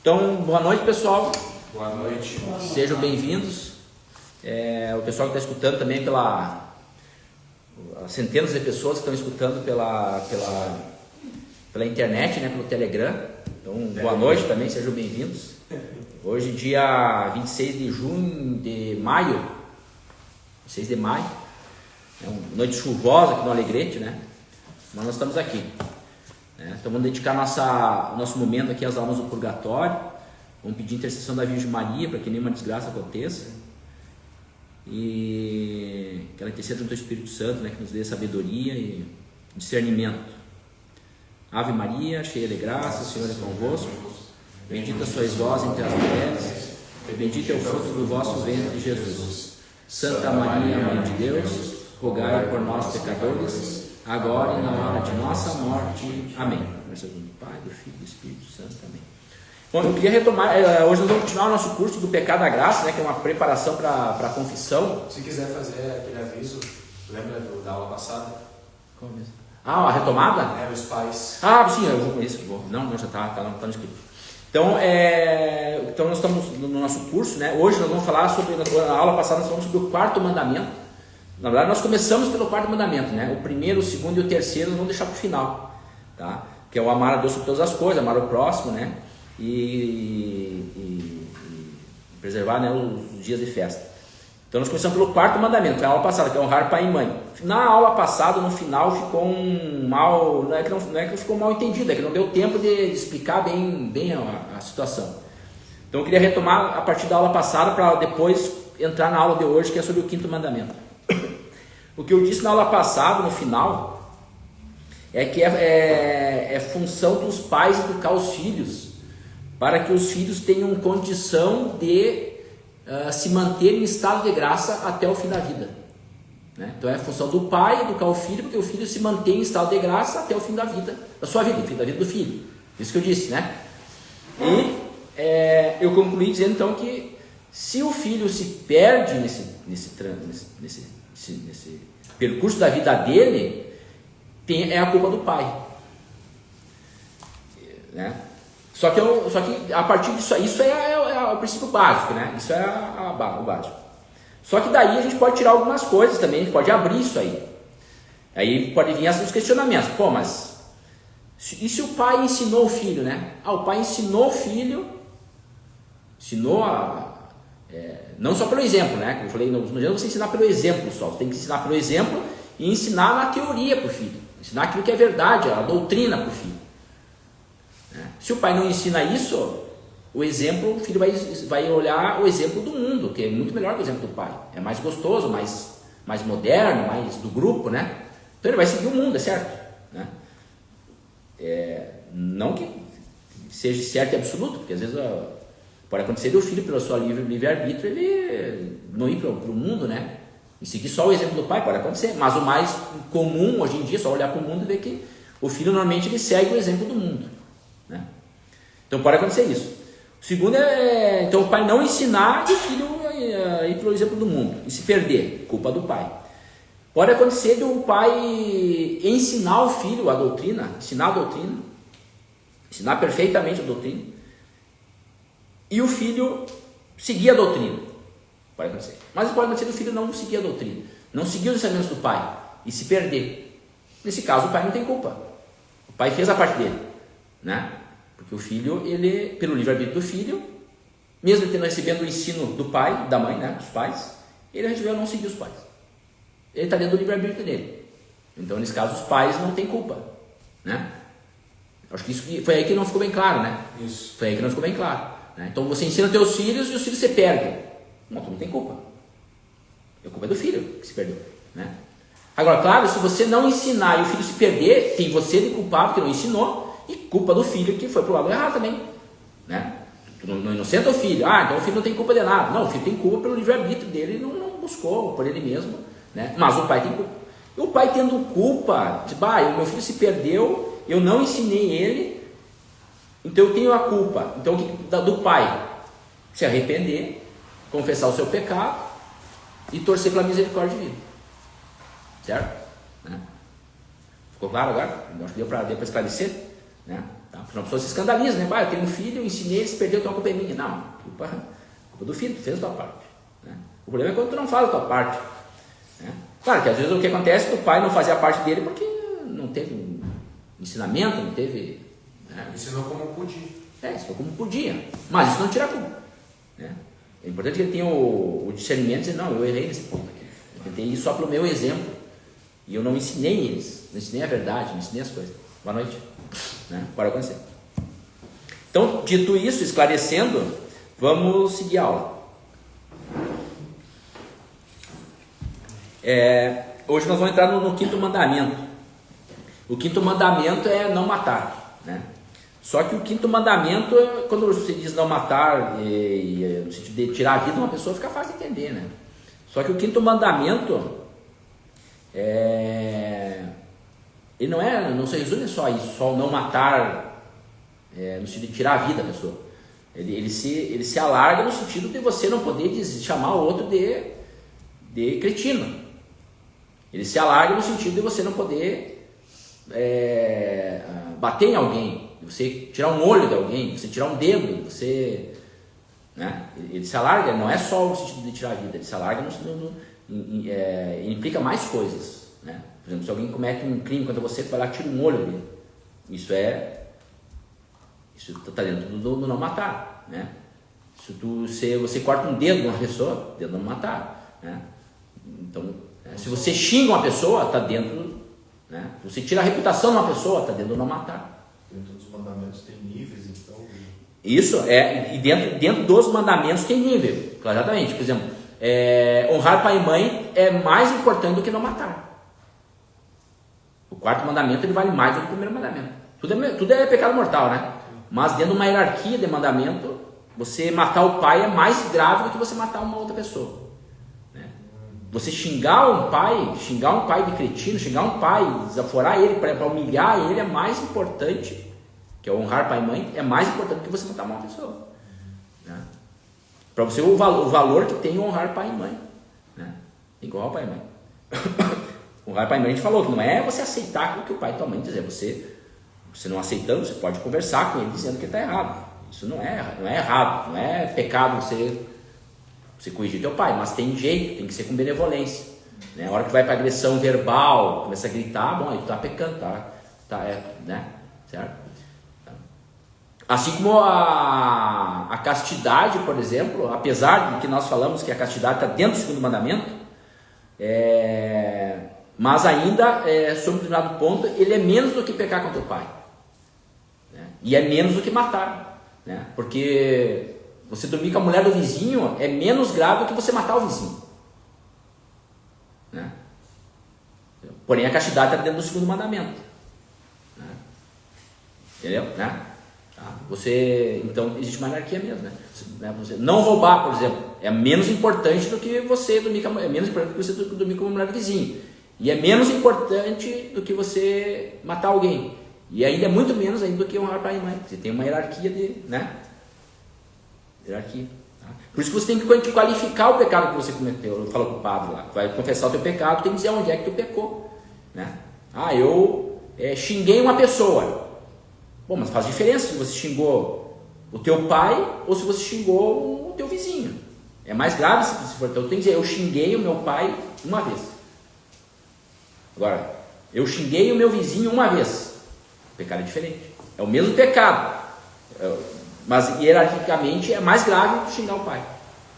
Então, boa noite, pessoal. Boa noite. Sejam bem-vindos. O pessoal que está escutando também centenas de pessoas que estão escutando pela internet, né, pelo Telegram. Então, boa noite também, sejam bem-vindos. Hoje, dia 26 de maio, é uma noite chuvosa aqui no Alegrete, né? Mas nós estamos aqui. Então vamos dedicar nosso momento aqui às almas do purgatório. Vamos pedir intercessão da Virgem Maria para que nenhuma desgraça aconteça. E que ela interceda junto ao Espírito Santo, né, que nos dê sabedoria e discernimento. Ave Maria, cheia de graça, o Senhor é convosco. Bendita sois vós entre as mulheres, e bendito é o fruto do vosso ventre, Jesus. Santa Maria, Mãe de Deus, rogai por nós, pecadores, agora e na hora de nossa morte. Amém. Graças do Pai, do Filho e do Espírito Santo. Amém. Bom, eu queria retomar, hoje nós vamos continuar o nosso curso do Pecado da Graça, né, que é uma preparação para a confissão. Se quiser fazer aquele aviso, lembra da aula passada? Qual mesmo? A retomada? Os pais. Sim, eu vou com isso. Não, já está no escrito. Então nós estamos no nosso curso, né? Hoje nós vamos falar sobre, na aula passada nós falamos sobre o quarto mandamento. Na verdade nós começamos pelo quarto mandamento, né? O primeiro, o segundo e o terceiro nós vamos deixar para o final, tá? Que é o amar a Deus sobre todas as coisas, amar o próximo, né? E preservar, né, os dias de festa. Então nós começamos pelo quarto mandamento, que é a aula passada, que é honrar pai e mãe. Na aula passada, no final, ficou não é que não ficou mal entendido, é que não deu tempo de explicar bem a situação. Então eu queria retomar a partir da aula passada para depois entrar na aula de hoje, que é sobre o quinto mandamento. O que eu disse na aula passada, no final, é que é função dos pais educar os filhos, para que os filhos tenham condição de se manter em estado de graça até o fim da vida, né? Então é a função do pai educar o filho, porque o filho se mantém em estado de graça até o fim da vida, da sua vida, o fim da vida do filho. Isso que eu disse, né? E eu concluí dizendo então que se o filho se perde nesse percurso da vida dele, é a culpa do pai, né? Só que a partir disso, isso é o princípio básico, né? Isso é o básico. Só que daí a gente pode tirar algumas coisas também, a gente pode abrir isso aí. Aí pode vir os questionamentos. Pô, mas e se o pai ensinou o filho, né? O pai ensinou o filho, não só pelo exemplo, né? Como eu falei, não adianta você ensinar pelo exemplo só, você tem que ensinar pelo exemplo e ensinar na teoria para o filho. Ensinar aquilo que é verdade, a doutrina para o filho. Se o pai não ensina isso, o filho vai olhar o exemplo do mundo, que é muito melhor que o exemplo do pai. É mais gostoso, mais moderno, mais do grupo, né? Então ele vai seguir o mundo, é certo, né? Não que seja certo e absoluto, porque às vezes pode acontecer o filho, pelo seu livre-arbítrio, ele não ir para o mundo, né? E seguir só o exemplo do pai, pode acontecer. Mas o mais comum hoje em dia é só olhar para o mundo e ver que o filho normalmente ele segue o exemplo do mundo, né? Então pode acontecer isso. O segundo então o pai não ensinar e o filho ir pelo exemplo do mundo e se perder, culpa do pai. Pode acontecer de o pai ensinar o filho a doutrina, ensinar perfeitamente a doutrina, e o filho seguir a doutrina. Pode acontecer. Mas pode acontecer do filho não seguir a doutrina, não seguir os ensinamentos do pai e se perder. Nesse caso o pai não tem culpa. O pai fez a parte dele, né? Porque o filho, ele, pelo livre-arbítrio do filho, mesmo ele recebendo o ensino do pai, da mãe, né, dos pais, ele resolveu não seguir os pais. Ele está dentro do livre-arbítrio dele. Então, nesse caso, os pais não têm culpa, né? Acho que isso foi aí que não ficou bem claro, né? Isso. Foi aí que não ficou bem claro, né? Então, você ensina teus filhos e os filhos se perdem. Não, tu não tem culpa. A culpa é do filho que se perdeu, né? Agora, claro, se você não ensinar e o filho se perder, tem você de culpado que não ensinou, e culpa do filho que foi pro lado errado também, né? Tu não inocenta o filho. Então o filho não tem culpa de nada. Não, o filho tem culpa pelo livre-arbítrio dele, ele não buscou por ele mesmo, né? Mas o pai tem culpa. E o pai tendo culpa, tipo, o meu filho se perdeu, eu não ensinei ele, então eu tenho a culpa. Então do pai se arrepender, confessar o seu pecado e torcer pela misericórdia divina, certo? Né? Ficou claro agora? Acho que deu para esclarecer, né? Tá? Porque uma pessoa se escandaliza, né? Eu tenho um filho, eu ensinei, ele se perdeu, então a culpa é minha. Não, culpa do filho, tu fez a tua parte. Né? O problema é quando tu não faz a tua parte. Né? Claro que às vezes o que acontece é que o pai não fazia a parte dele porque não teve ensinamento, não teve... Né? Ensinou como podia. Ensinou como podia. Mas isso não tira a culpa. Né? É importante que ele tenha o discernimento e dizer, não, eu errei nesse ponto aqui. Eu tentei ir só pelo meu exemplo. E eu não ensinei eles. Não ensinei a verdade, não ensinei as coisas. Boa noite. Né? Bora conhecer. Então, dito isso, esclarecendo, vamos seguir a aula. Hoje nós vamos entrar no quinto mandamento. O quinto mandamento é não matar. Né? Só que o quinto mandamento, quando você diz não matar, no sentido de tirar a vida de uma pessoa, fica fácil de entender. Né? Só que o quinto mandamento, ele não se resume só a isso, só o não matar, no sentido de tirar a vida da pessoa. Ele se alarga no sentido de você não poder chamar o outro de cretino. Ele se alarga no sentido de você não poder bater em alguém, você tirar um olho de alguém, você tirar um dedo, você... Né? Ele se alarga, não é só o sentido de tirar a vida, ele se alarga ele implica mais coisas. Né? Por exemplo, se alguém comete um crime contra você, tu vai lá e tira um olho dele. Isso está dentro do não matar. Né? Se você corta um dedo de uma pessoa, dedo não matar. Né? Então, se você xinga uma pessoa, está dentro. Né? Se você tira a reputação de uma pessoa, está dentro do não matar. Dentro dos mandamentos tem níveis, então. Isso, e dentro dos mandamentos tem nível. Exatamente. Por exemplo, honrar pai e mãe é mais importante do que não matar. O quarto mandamento ele vale mais do que o primeiro mandamento. Tudo é pecado mortal, né? Mas dentro de uma hierarquia de mandamento, você matar o pai é mais grave do que você matar uma outra pessoa. Né? Você xingar um pai de cretino, xingar um pai, desaforar ele para humilhar ele é mais importante, que é honrar pai e mãe, é mais importante do que você matar uma pessoa. Né? Para você o valor que tem honrar pai e mãe. Né? Tem que honrar o pai e mãe. Honrar pai e mãe a gente falou que não é você aceitar o que o pai e tua mãe dizer, você não aceitando, você pode conversar com ele dizendo que está errado. Isso não é errado, não é pecado você corrigir teu pai, mas tem jeito, tem que ser com benevolência. Né? A hora que vai para agressão verbal, começa a gritar, bom, aí tu está pecando, né? Certo? Assim como a castidade, por exemplo, apesar de que nós falamos que a castidade está dentro do segundo mandamento, mas ainda, sob um determinado ponto, ele é menos do que pecar contra o pai. Né? E é menos do que matar. Né? Porque você dormir com a mulher do vizinho é menos grave do que você matar o vizinho. Né? Porém, a castidade está dentro do segundo mandamento. Né? Entendeu? Né? Então, existe uma anarquia mesmo. Né? Você não roubar, por exemplo, é menos importante do que você dormir com a mulher do vizinho. E é menos importante do que você matar alguém. E ainda é muito menos ainda do que honrar pai e mãe. Você tem uma hierarquia hierarquia. Tá? Por isso que você tem que qualificar o pecado que você cometeu. Eu falo com o padre lá. Vai confessar o teu pecado, tem que dizer onde é que tu pecou. Né? Eu xinguei uma pessoa. Bom, mas faz diferença se você xingou o teu pai ou se você xingou o teu vizinho. É mais grave se for. Então, eu tenho que dizer, eu xinguei o meu pai uma vez. Agora, eu xinguei o meu vizinho uma vez. O pecado é diferente. É o mesmo pecado. Mas, hierarquicamente, é mais grave que xingar o pai.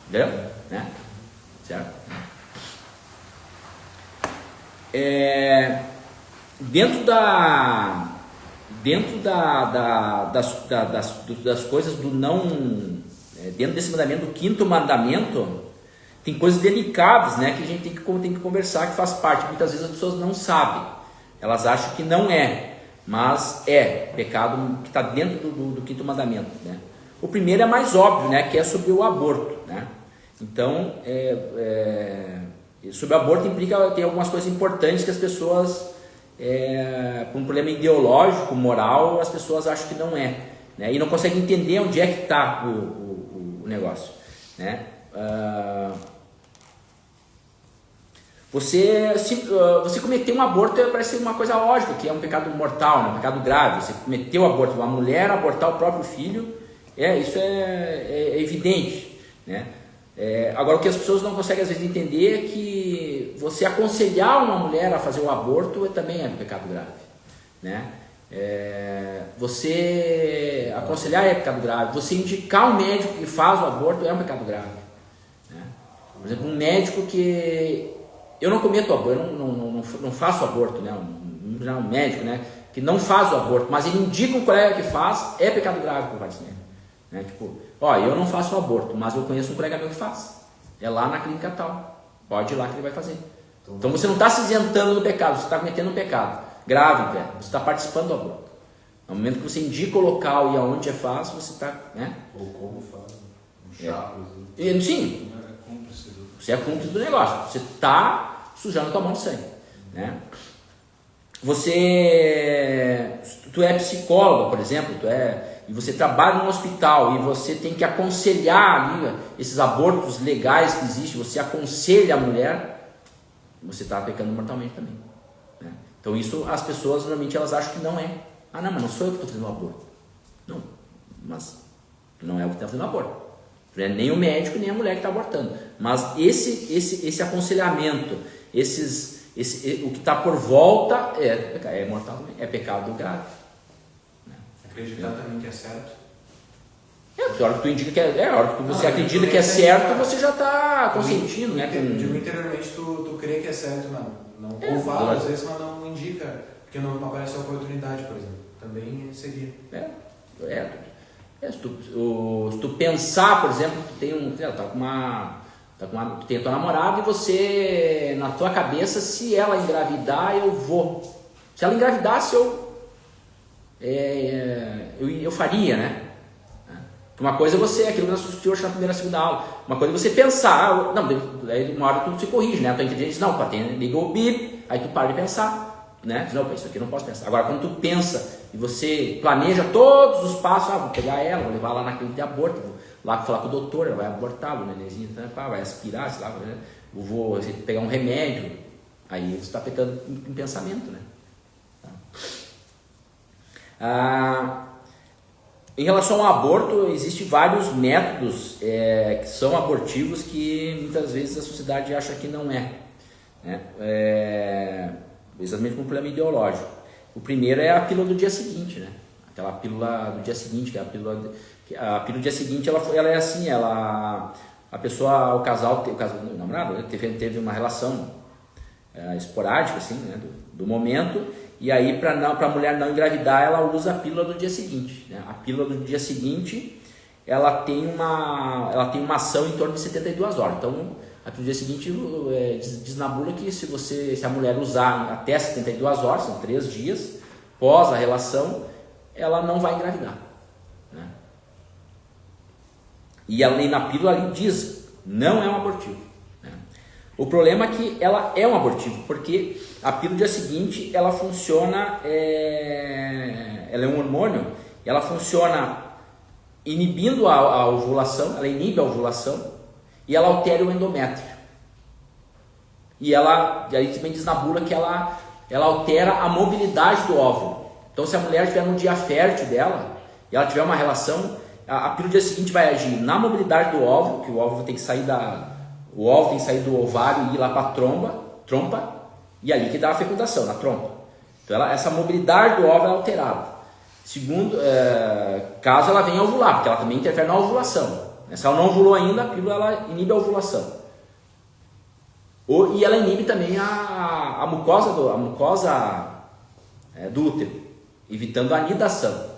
Entendeu? Né? Certo? Dentro das coisas do não, dentro desse mandamento, do quinto mandamento, tem coisas delicadas, né, que a gente tem que conversar, que faz parte. Muitas vezes as pessoas não sabem, elas acham que não é, mas é pecado que está dentro do quinto mandamento. Né? O primeiro é mais óbvio, né, que é sobre o aborto. Né? Então, sobre o aborto tem algumas coisas importantes que as pessoas... por um problema ideológico, moral, as pessoas acham que não é, né? E não conseguem entender onde é que está o negócio. Né? você cometer um aborto parece uma coisa lógica, que é um pecado mortal, né? Um pecado grave. Você cometeu o aborto, uma mulher abortar o próprio filho, isso é evidente, né? Agora, o que as pessoas não conseguem às vezes entender é que você aconselhar uma mulher a fazer o aborto também é um pecado grave, né? Você aconselhar é pecado grave, você indicar um médico que faz o aborto é um pecado grave, né? Por exemplo, um médico que eu não cometo aborto, eu não faço aborto, né? Um médico, né, que não faz o aborto, mas ele indica um colega que faz, é pecado grave por parte dele, né? Tipo, eu não faço aborto, mas eu conheço um colega meu que faz, é lá na clínica tal, pode ir lá que ele vai fazer. Então você não está se isentando do pecado, você está cometendo um pecado grave, velho. Você está participando do aborto. No momento que você indica o local e aonde faz, você está, né? Ou como faz, um chá, sim, você é cúmplice do negócio, você está sujando tua mão de sangue, né? Tu é psicólogo, por exemplo, e você trabalha num hospital e você tem que aconselhar ali esses abortos legais que existem, você aconselha a mulher, você está pecando mortalmente também, né? Então isso as pessoas normalmente elas acham que não é. Não, mas não sou eu que estou fazendo o aborto. Não, mas não é o que está fazendo o aborto. Não é nem o médico nem a mulher que está abortando. Mas esse aconselhamento, o que está por volta é mortal também, é pecado grave. Né? Acreditar também que é certo. A hora que tu indica que a hora que você acredita que é certo, você já está consentindo, né? Digo, interiormente tu crê que é certo, ou fala às vezes, mas não indica, porque não aparece a oportunidade, por exemplo. Também seria. Se tu pensar, por exemplo, tu tem tu tem a tua namorada e você, na tua cabeça, se ela engravidar, eu vou. Se ela engravidasse, eu faria, né? Uma coisa é você, aquilo que nós discutimos hoje na primeira e segunda aula, uma coisa é você pensar, aí uma hora tu se corrige, né? A tua inteligência diz, não, liga o bip, aí tu para de pensar, né? Diz, não, isso aqui eu não posso pensar. Agora, quando tu pensa e você planeja todos os passos, vou pegar ela, vou levar lá na clínica de aborto, vou lá falar com o doutor, ela vai abortar, o nenenzinho, vai aspirar, sei lá, né? Vou pegar um remédio, aí você está pecando em pensamento, né? Em relação ao aborto, existem vários métodos que são abortivos que muitas vezes a sociedade acha que não é, né? Exatamente por um problema ideológico. O primeiro é a pílula do dia seguinte, né? Aquela pílula do dia seguinte, que é a pílula do dia seguinte, ela é assim, o casal, o namorado, né, teve uma relação esporádica, assim, né, do momento. E aí, para a mulher não engravidar, ela usa a pílula do dia seguinte, né? A pílula do dia seguinte, ela tem uma ação em torno de 72 horas. Então, a pílula do dia seguinte diz na bula que se a mulher usar até 72 horas, são 3 dias, pós a relação, ela não vai engravidar, né? E na pílula ali diz, não é um abortivo. O problema é que ela é um abortivo, porque a pílula do dia seguinte, ela funciona, ela é um hormônio, ela funciona inibindo a ovulação, ela inibe a ovulação e ela altera o endométrio. E aí também diz na bula que ela altera a mobilidade do óvulo. Então, se a mulher estiver no dia fértil dela e ela tiver uma relação, a pílula do dia seguinte vai agir na mobilidade do óvulo, que o óvulo tem que sair do ovário e ir lá para a trompa, e ali que dá a fecundação, na trompa. Então essa mobilidade do óvulo é alterada. Segundo, caso ela venha ovular, porque ela também interfere na ovulação. Se ela não ovulou ainda, a pílula ela inibe a ovulação. E ela inibe também a mucosa do útero, evitando a anidação.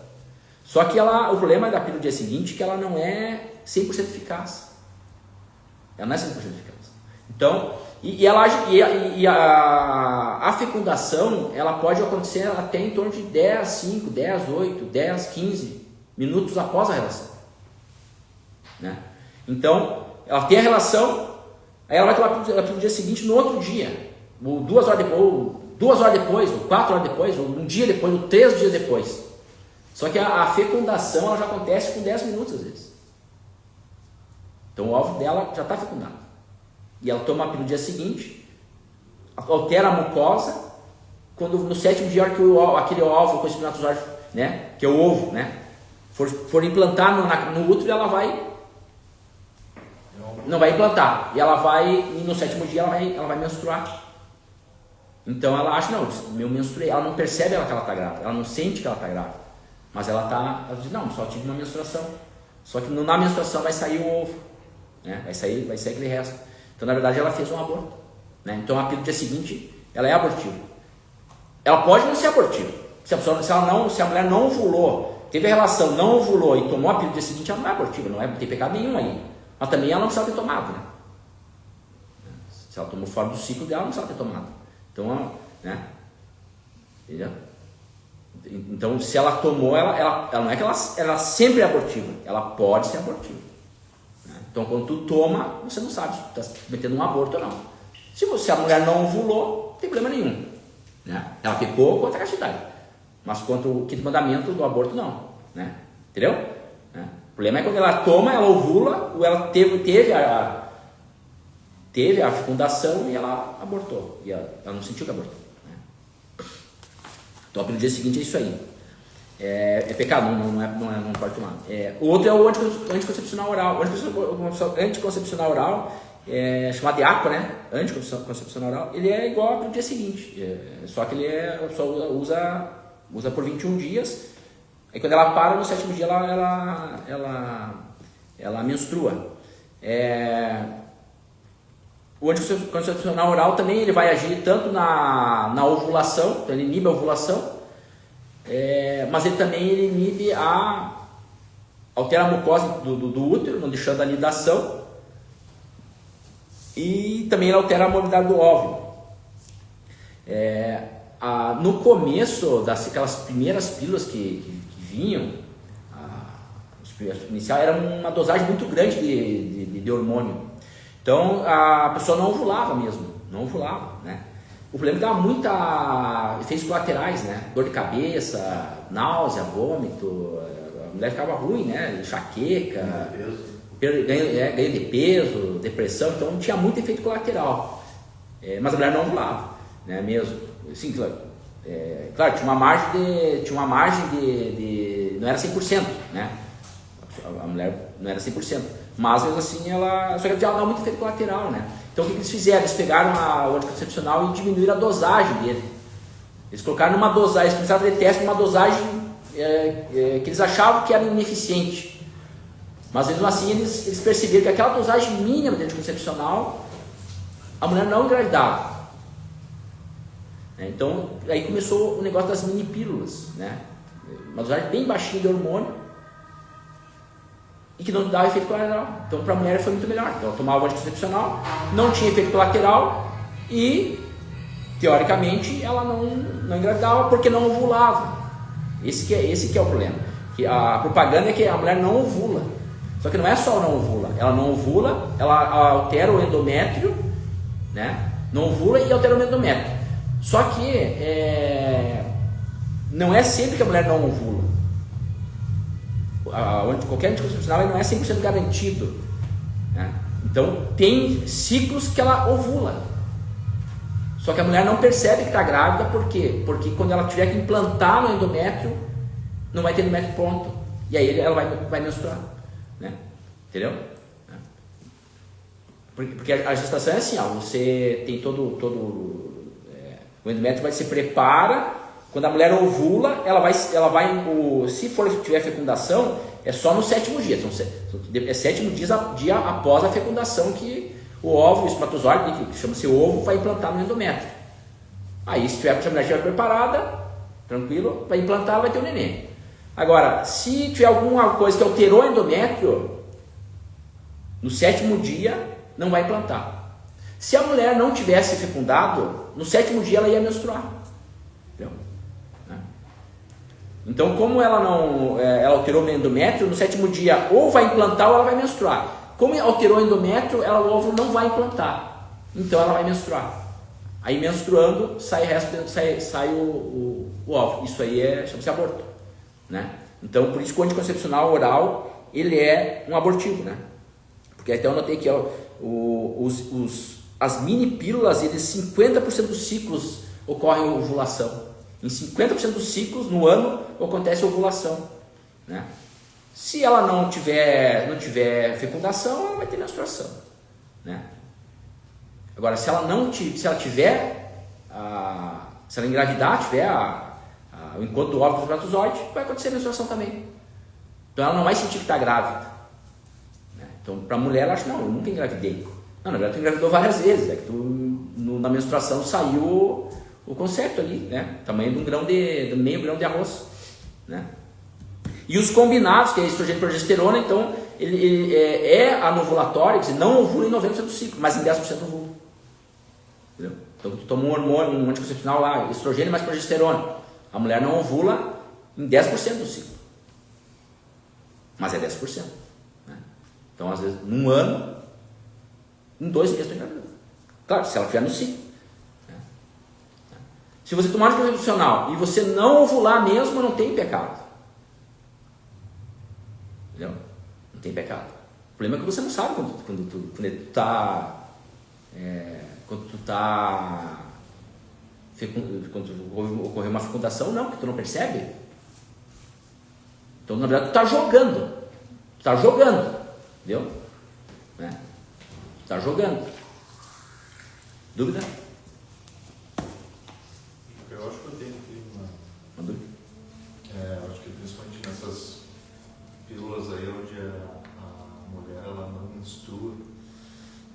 Só que o problema da pílula do dia seguinte é que ela não é 100% eficaz. Ela não é 100% eficaz. Então, a fecundação, ela pode acontecer até em torno de 10, 5, 10, 8, 10, 15 minutos após a relação, né? Então, ela tem a relação, aí ela vai tomar a pílula do dia seguinte no outro dia, ou 2 horas depois, ou 4 horas depois, ou um dia depois, ou 3 dias depois. Só que a fecundação ela já acontece com 10 minutos às vezes. Então o óvulo dela já está fecundado. E ela toma a pílula no dia seguinte, altera a mucosa, quando no 7º dia que aquele óvulo com espermatozoide, né, que é o ovo, né, for implantar no útero, ela não vai implantar, e ela vai, no 7º dia ela vai menstruar. Então ela acha, não, eu menstruei, ela não percebe que ela está grávida, ela não sente que ela está grávida, mas ela diz, não, só tive uma menstruação. Só que na menstruação vai sair o ovo, né, vai sair aquele resto. Então na verdade ela fez um aborto, né? Então a pílula do dia seguinte, ela é abortiva. Ela pode não ser abortiva. Se a mulher não ovulou, teve a relação, não ovulou e tomou a pílula do dia seguinte, ela não é abortiva, não tem pecado nenhum aí. Mas também ela não precisa ter tomado, né? Se ela tomou fora do ciclo dela, não precisa ter tomado. Então, né? Entendeu? Então, se ela tomou, ela não é que ela sempre é abortiva, ela pode ser abortiva. Né? Então, quando tu toma, você não sabe se tu está cometendo um aborto ou não. Se a mulher não ovulou, não tem problema nenhum. Né? Ela pecou contra a castidade. Mas quanto o 5º mandamento do aborto, não. Né? Entendeu? Né? O problema é quando ela toma, ela ovula, ou ela teve a fecundação e ela abortou. E ela não sentiu que abortou. Né? Então, pelo dia seguinte é isso aí. É pecado, não pode tomar. O outro é o anticoncepcional oral. O anticoncepcional oral, chamado de ACO, né? Anticoncepcional oral, ele é igual para o dia seguinte. Só que ele só usa por 21 dias. Aí quando ela para, no 7º dia ela menstrua. O anticoncepcional oral também ele vai agir tanto na ovulação, então ele inibe a ovulação, mas ele também inibe altera a mucosa do útero, não deixando a nidação, e também ele altera a mobilidade do óvulo. No começo aquelas primeiras pílulas que vinham, inicial era uma dosagem muito grande de hormônio. Então a pessoa não ovulava mesmo, né? O problema é que dava muita efeitos colaterais, né? Dor de cabeça, náusea, vômito, a mulher ficava ruim, né? Enxaqueca, ganho de peso, depressão, então tinha muito efeito colateral. Mas a mulher não ovulava, né? Mesmo. Sim, claro, tinha uma margem de não era 100%, né? A mulher não era 100%, mas mesmo assim só que ela dá muito efeito colateral, né? Então o que eles fizeram? Eles pegaram o anticoncepcional e diminuíram a dosagem dele. Eles colocaram numa dosagem, eles começaram a fazer teste numa dosagem que eles achavam que era ineficiente, mas mesmo assim eles perceberam que aquela dosagem mínima de anticoncepcional a mulher não engravidava. Então aí começou o negócio das mini pílulas, né? Uma dosagem bem baixinha de hormônio e que não dava efeito colateral. Então para a mulher foi muito melhor. Então ela tomava o anticoncepcional, não tinha efeito colateral e teoricamente ela não engravidava porque não ovulava. Esse que é o problema. Que a propaganda é que a mulher não ovula. Só que não é só não ovula. Ela não ovula, ela altera o endométrio, né? Não ovula e altera o endométrio. Só que não é sempre que a mulher não ovula. Qualquer anticoncepcional não é 100% garantido, né? Então tem ciclos que ela ovula. Só que a mulher não percebe que está grávida, por quê? Porque quando ela tiver que implantar no endométrio, não vai ter endométrio pronto. E aí ela vai menstruar, né? Entendeu? Porque a gestação é assim, você tem o endométrio se prepara. Quando a mulher ovula, ela vai se tiver fecundação, é só no 7º dia. Então, 7º dia após a fecundação que o óvulo, o espermatozoide, que chama-se ovo, vai implantar no endométrio. Aí, se a mulher estiver preparada, tranquilo, vai implantar, vai ter o neném. Agora, se tiver alguma coisa que alterou o endométrio, no 7º dia, não vai implantar. Se a mulher não tivesse fecundado, no 7º dia ela ia menstruar. Entendeu? Então, como ela alterou o endométrio, no 7º dia ou vai implantar ou ela vai menstruar. Como alterou o endométrio, o óvulo não vai implantar. Então ela vai menstruar. Aí menstruando, sai o óvulo. Isso aí chama-se aborto, né? Então, por isso que o anticoncepcional oral, ele é um abortivo, né? Porque até eu notei que as mini pílulas, eles 50% dos ciclos ocorre ovulação. Em 50% dos ciclos no ano acontece ovulação, né? Se ela não tiver fecundação, ela vai ter menstruação, né? Agora, se ela engravidar, tiver o encontro do óvulo com o espermatozoide, vai acontecer menstruação também. Então ela não vai sentir que está grávida, né? Então, para a mulher, ela acha, não, eu nunca engravidei. Não, na verdade, tu engravidou várias vezes, é que na menstruação saiu o concepto ali, né? Tamanho de meio grão de arroz, né? E os combinados, que é estrogênio e progesterona, então, ele é anovulatório, quer dizer, não ovula em 90% do ciclo, mas em 10% ovula. Entendeu? Então, tu toma um hormônio, um anticoncepcional lá, estrogênio mais progesterona. A mulher não ovula em 10% do ciclo. Mas é 10%. Né? Então, às vezes, num ano, em 2 meses tu engravida. Claro, se ela estiver no ciclo. Né? Se você tomar anticoncepcional e você não ovular mesmo, não tem pecado. Entendeu? Não tem pecado. O problema é que você não sabe quando tu está quando ocorreu uma fecundação, não, porque tu não percebe. Então, na verdade, tu está jogando. Entendeu? Né? Tu está jogando. Dúvida? Eu acho que eu tenho aqui uma dúvida. Eu acho que principalmente nessas pílulas aí onde a mulher ela não menstrua,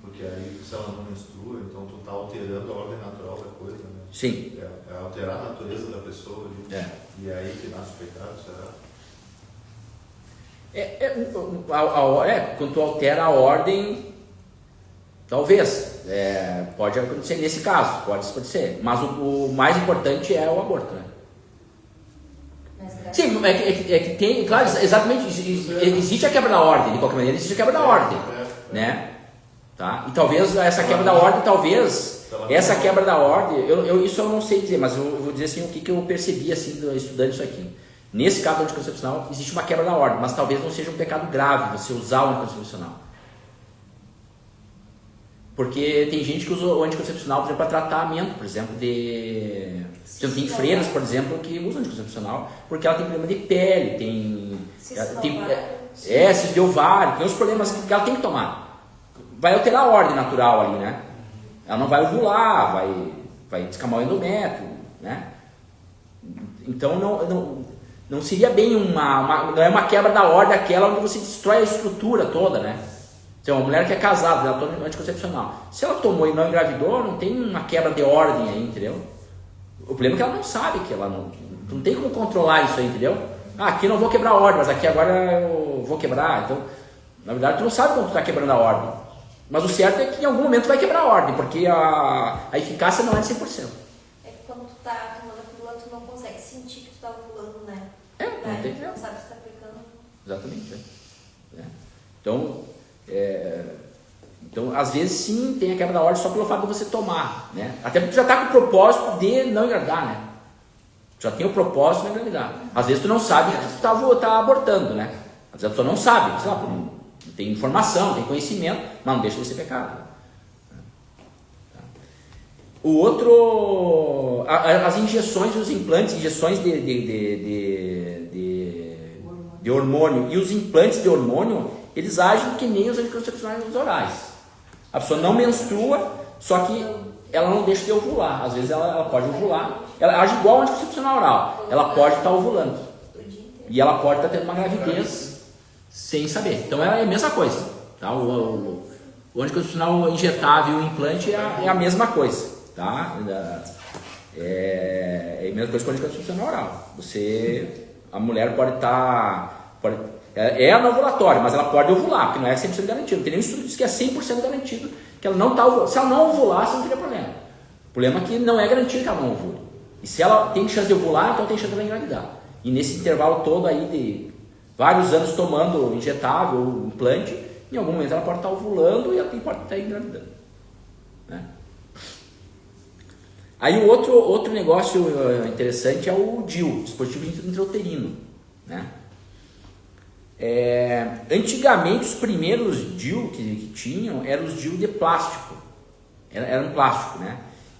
porque aí se ela não menstrua, então tu tá alterando a ordem natural da coisa, né? Sim. É alterar a natureza da pessoa ali. E é aí que nasce o pecado, será? Quando tu altera a ordem, talvez, pode acontecer nesse caso, pode ser, mas o mais importante é o aborto, né? Sim, é que tem, claro, exatamente, existe a quebra da ordem, de qualquer maneira existe a quebra da ordem, né? Tá? E talvez essa quebra da ordem, isso eu não sei dizer, mas eu vou dizer assim, o que eu percebi assim, estudando isso aqui. Nesse caso do anticoncepcional, existe uma quebra da ordem, mas talvez não seja um pecado grave você usar o anticoncepcional. Porque tem gente que usa o anticoncepcional, por exemplo, para tratamento, por exemplo, tem freiras, por exemplo, que usam anticoncepcional porque ela tem problema de pele, tem cistos de ovário, tem os problemas que ela tem que tomar. Vai alterar a ordem natural ali, né? Ela não vai ovular, vai descamar o endométrio, né? Então não seria bem não é uma quebra da ordem aquela onde você destrói a estrutura toda, né? Então, uma mulher que é casada, ela toma anticoncepcional. Se ela tomou e não engravidou, não tem uma quebra de ordem aí, entendeu? O problema é que ela não sabe que ela não tem como controlar isso aí, entendeu? Aqui eu não vou quebrar a ordem, mas aqui agora eu vou quebrar. Então, na verdade, tu não sabe como tu está quebrando a ordem. Mas o certo é que em algum momento vai quebrar a ordem, porque a eficácia não é de 100%. É que quando tu tá tomando a pílula, tu não consegue sentir que tu tá ovulando, né? Não tem que não sabe se tá aplicando. Exatamente. Então, às vezes sim, tem a quebra da ordem só pelo fato de você tomar, né? Até porque tu já está com o propósito de não engravidar, né? Já tem o propósito de não engravidar. Às vezes tu não sabe que tu tá abortando, né? Às vezes a pessoa não sabe, sei lá, não tem informação, tem conhecimento, mas não deixa de ser pecado. O outro, as injeções e os implantes, injeções de hormônio e os implantes de hormônio, eles agem que nem os anticoncepcionais orais. A pessoa não menstrua, só que ela não deixa de ovular. Às vezes ela pode ovular. Ela age igual ao anticoncepcional oral. Ela pode estar ovulando. E ela pode estar tendo uma gravidez sem saber. Então é a mesma coisa. Tá? O anticoncepcional injetável e o implante é a mesma coisa. Tá? É a mesma coisa que o anticoncepcional oral. A mulher pode estar... É anovulatório, mas ela pode ovular, porque não é 100% garantido. Tem nenhum estudo que diz que é 100% garantido que ela não está ovulando. Se ela não ovulasse, não teria problema. O problema é que não é garantido que ela não ovule. E se ela tem chance de ovular, então tem chance de ela engravidar. E nesse intervalo todo aí de vários anos tomando injetável, implante, em algum momento ela pode estar ovulando e ela pode estar engravidando. Né? Aí o outro negócio interessante é o DIU, dispositivo intrauterino. Né? Antigamente os primeiros DIU que tinham eram os DIU de plástico. Era um plástico, né?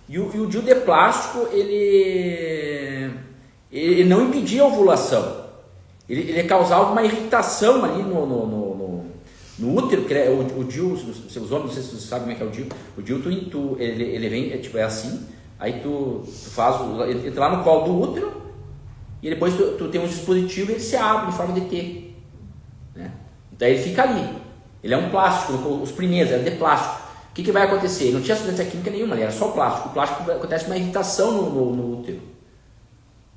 E o DIU de plástico, ele não impedia a ovulação. Ele causava uma irritação ali no útero, que é o DIU, os homens, não sei se você sabe como é que é o DIU. O DIU, ele vem, é assim, aí tu faz, entra lá no colo do útero, e depois tu tem um dispositivo e ele se abre em forma de T. Né? Daí ele fica ali. Ele é um plástico, os primeiros eram de plástico. O que vai acontecer? Não tinha substância química nenhuma, era só plástico. O plástico acontece uma irritação no útero.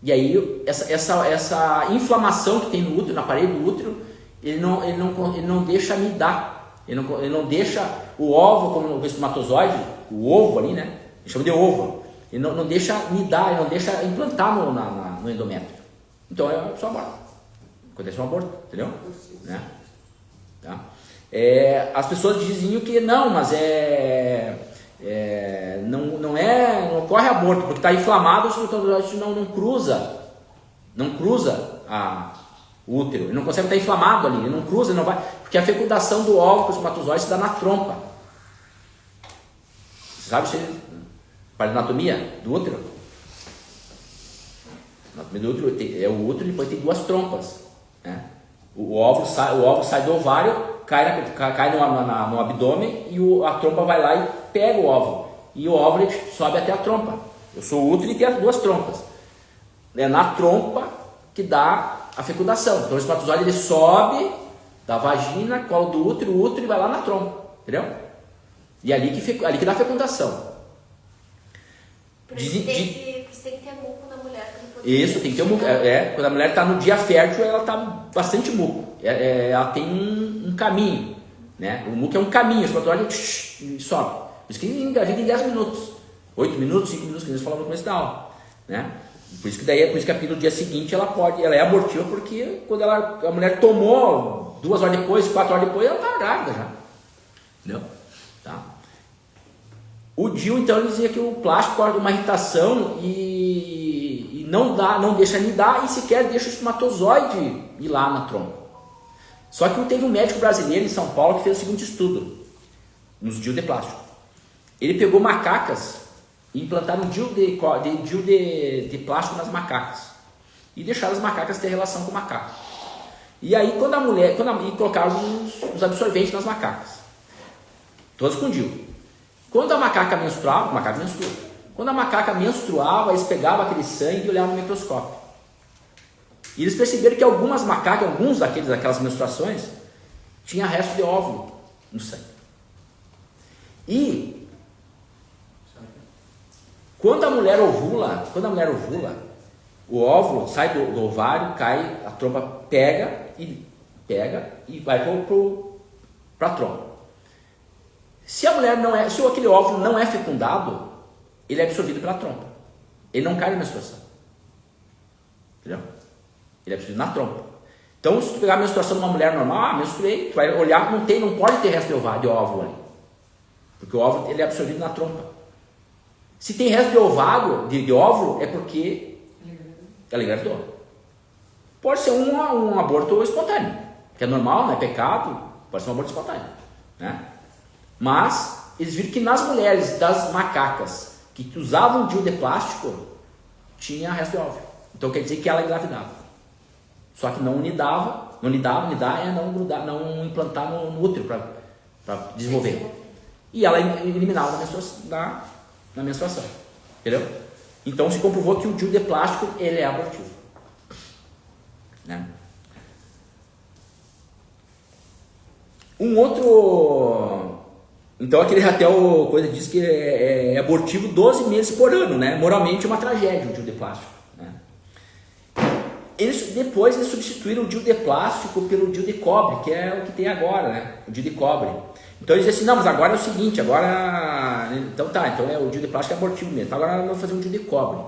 E aí, essa inflamação que tem no útero, na parede do útero, ele não deixa nidar. Ele não deixa o óvulo, como o espermatozoide, o ovo ali, né? A gente chama de ovo. Ele não deixa nidar, ele não deixa implantar no endométrio. Então é só aborto. Acontece um aborto, entendeu? Né? Tá? As pessoas diziam que não, mas não ocorre aborto, porque está inflamado, o espermatozoide não cruza o útero, ele não consegue estar inflamado ali, ele não cruza, ele não vai, porque a fecundação do óvulo com o espermatozoide se dá na trompa. Você sabe para a anatomia do útero? A anatomia do útero é o útero e depois tem duas trompas, né? O óvulo sai do ovário, cai no abdômen e a trompa vai lá e pega o óvulo. E o óvulo sobe até a trompa. Eu sou o útero e tenho as duas trompas. É na trompa que dá a fecundação. Então o espermatozoide ele sobe da vagina, colo do útero, o útero e vai lá na trompa. Entendeu? E ali que dá a fecundação. Por isso tem que ter muco na mulher. Isso, tem que ter um muco. Quando a mulher está no dia fértil, ela está bastante muco. Ela tem um caminho. Né? O muco é um caminho, o espermatozoide sobe. Por isso que engravida em 10 minutos. 8 minutos, 5 minutos, que a gente falou no começo da aula. Né? Por isso que a pílula no dia seguinte ela é abortiva, porque quando a mulher tomou 2 horas depois, 4 horas depois, ela está grávida já. Entendeu? Tá? O DIU, então, ele dizia que o plástico causa uma irritação e não deixa nidar e sequer deixa o espermatozoide ir lá na trompa. Só que teve um médico brasileiro em São Paulo que fez o seguinte estudo nos DIU de plástico. Ele pegou macacas e implantaram DIU de plástico nas macacas e deixaram as macacas ter relação com o macaco. E aí e colocaram os absorventes nas macacas, todos com DIU. Quando a macaca menstruava, quando a macaca menstruava, eles pegavam aquele sangue e olhavam no microscópio. E eles perceberam que algumas macacas, daquelas menstruações, tinha resto de óvulo no sangue. E quando a mulher ovula, o óvulo sai do ovário, cai, a trompa pega e vai para a trompa. Se aquele óvulo não é fecundado, ele é absorvido pela trompa. Ele não cai na menstruação. Entendeu? Ele é absorvido na trompa. Então, se tu pegar a menstruação de uma mulher normal, menstruei, tu vai olhar, não pode ter resto de óvulo ali. Porque o óvulo ele é absorvido na trompa. Se tem resto de ovário, de óvulo, é porque ela engravidou. Pode ser um aborto espontâneo, que é normal, não é pecado, pode ser um aborto espontâneo. Né? Mas eles viram que nas mulheres das macacas que usavam DIU de plástico, tinha resto de óvulo. Então quer dizer que ela engravidava. Só que não nidar é não implantar no útero para desenvolver. E ela eliminava na menstruação. Entendeu? Então se comprovou que o DIU de plástico ele é abortivo. Né? Um outro... Então aquele coisa diz que é abortivo 12 meses por ano, né? Moralmente é uma tragédia o DIU de plástico. Né? Depois eles substituíram o DIU de plástico pelo DIU de cobre, que é o que tem agora, né? O DIU de cobre. Então eles dizem assim, não, mas agora é o seguinte, então o DIU de plástico é abortivo mesmo, então agora vamos fazer um DIU de cobre.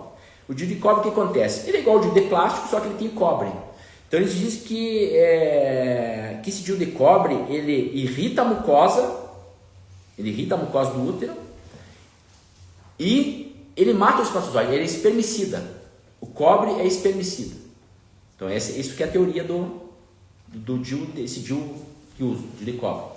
O DIU de cobre, o que acontece? Ele é igual ao DIU de plástico, só que ele tem cobre. Então eles dizem que esse DIU de cobre, ele irrita a mucosa do útero e ele mata o espermatozoide, ele é espermicida. O cobre é espermicida. Então isso que é a teoria do DIU, desse DIU que uso, DIU de cobre.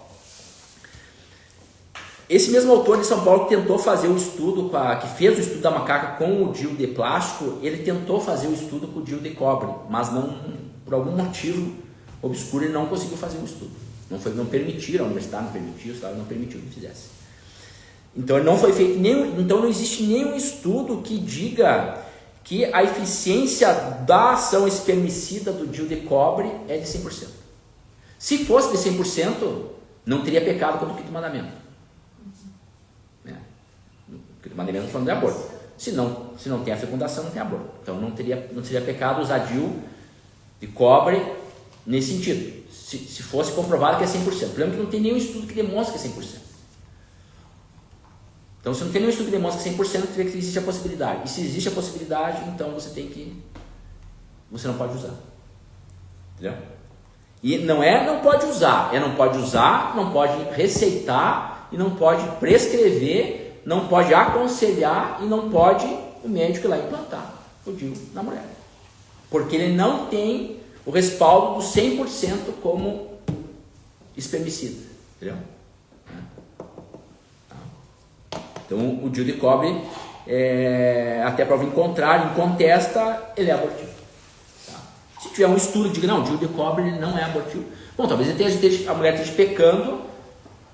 Esse mesmo autor de São Paulo que tentou fazer o estudo, que fez o estudo da macaca com o DIU de plástico, ele tentou fazer o estudo com o DIU de cobre, mas não, por algum motivo obscuro, ele não conseguiu fazer o estudo. Não permitiram, a universidade não permitiu, o Estado não permitiu que fizesse. Então não foi feito então não existe nenhum estudo que diga que a eficiência da ação espermicida do DIU de cobre é de 100%. Se fosse de 100%, não teria pecado contra o quinto mandamento. O mandamento falando de aborto. Se não tem a fecundação, não tem aborto. Então não seria pecado usar DIU de cobre nesse sentido. Se fosse comprovado que é 100%. O problema é que não tem nenhum estudo que demonstre que é 100%. Então, se não tem nenhum estudo que demonstre que é 100%, teria que existe a possibilidade. E se existe a possibilidade, então você não pode usar. Entendeu? E não pode usar, não pode receitar e não pode prescrever, não pode aconselhar e não pode o médico ir lá implantar o DIU na mulher. Porque ele não tem o respaldo do 100% como espermicida. Entendeu? Então o DIU de cobre, até prova em contrário, em contesta, ele é abortivo. Tá? Se tiver um estudo que diga, não, o DIU de cobre ele não é abortivo, bom, talvez a mulher esteja pecando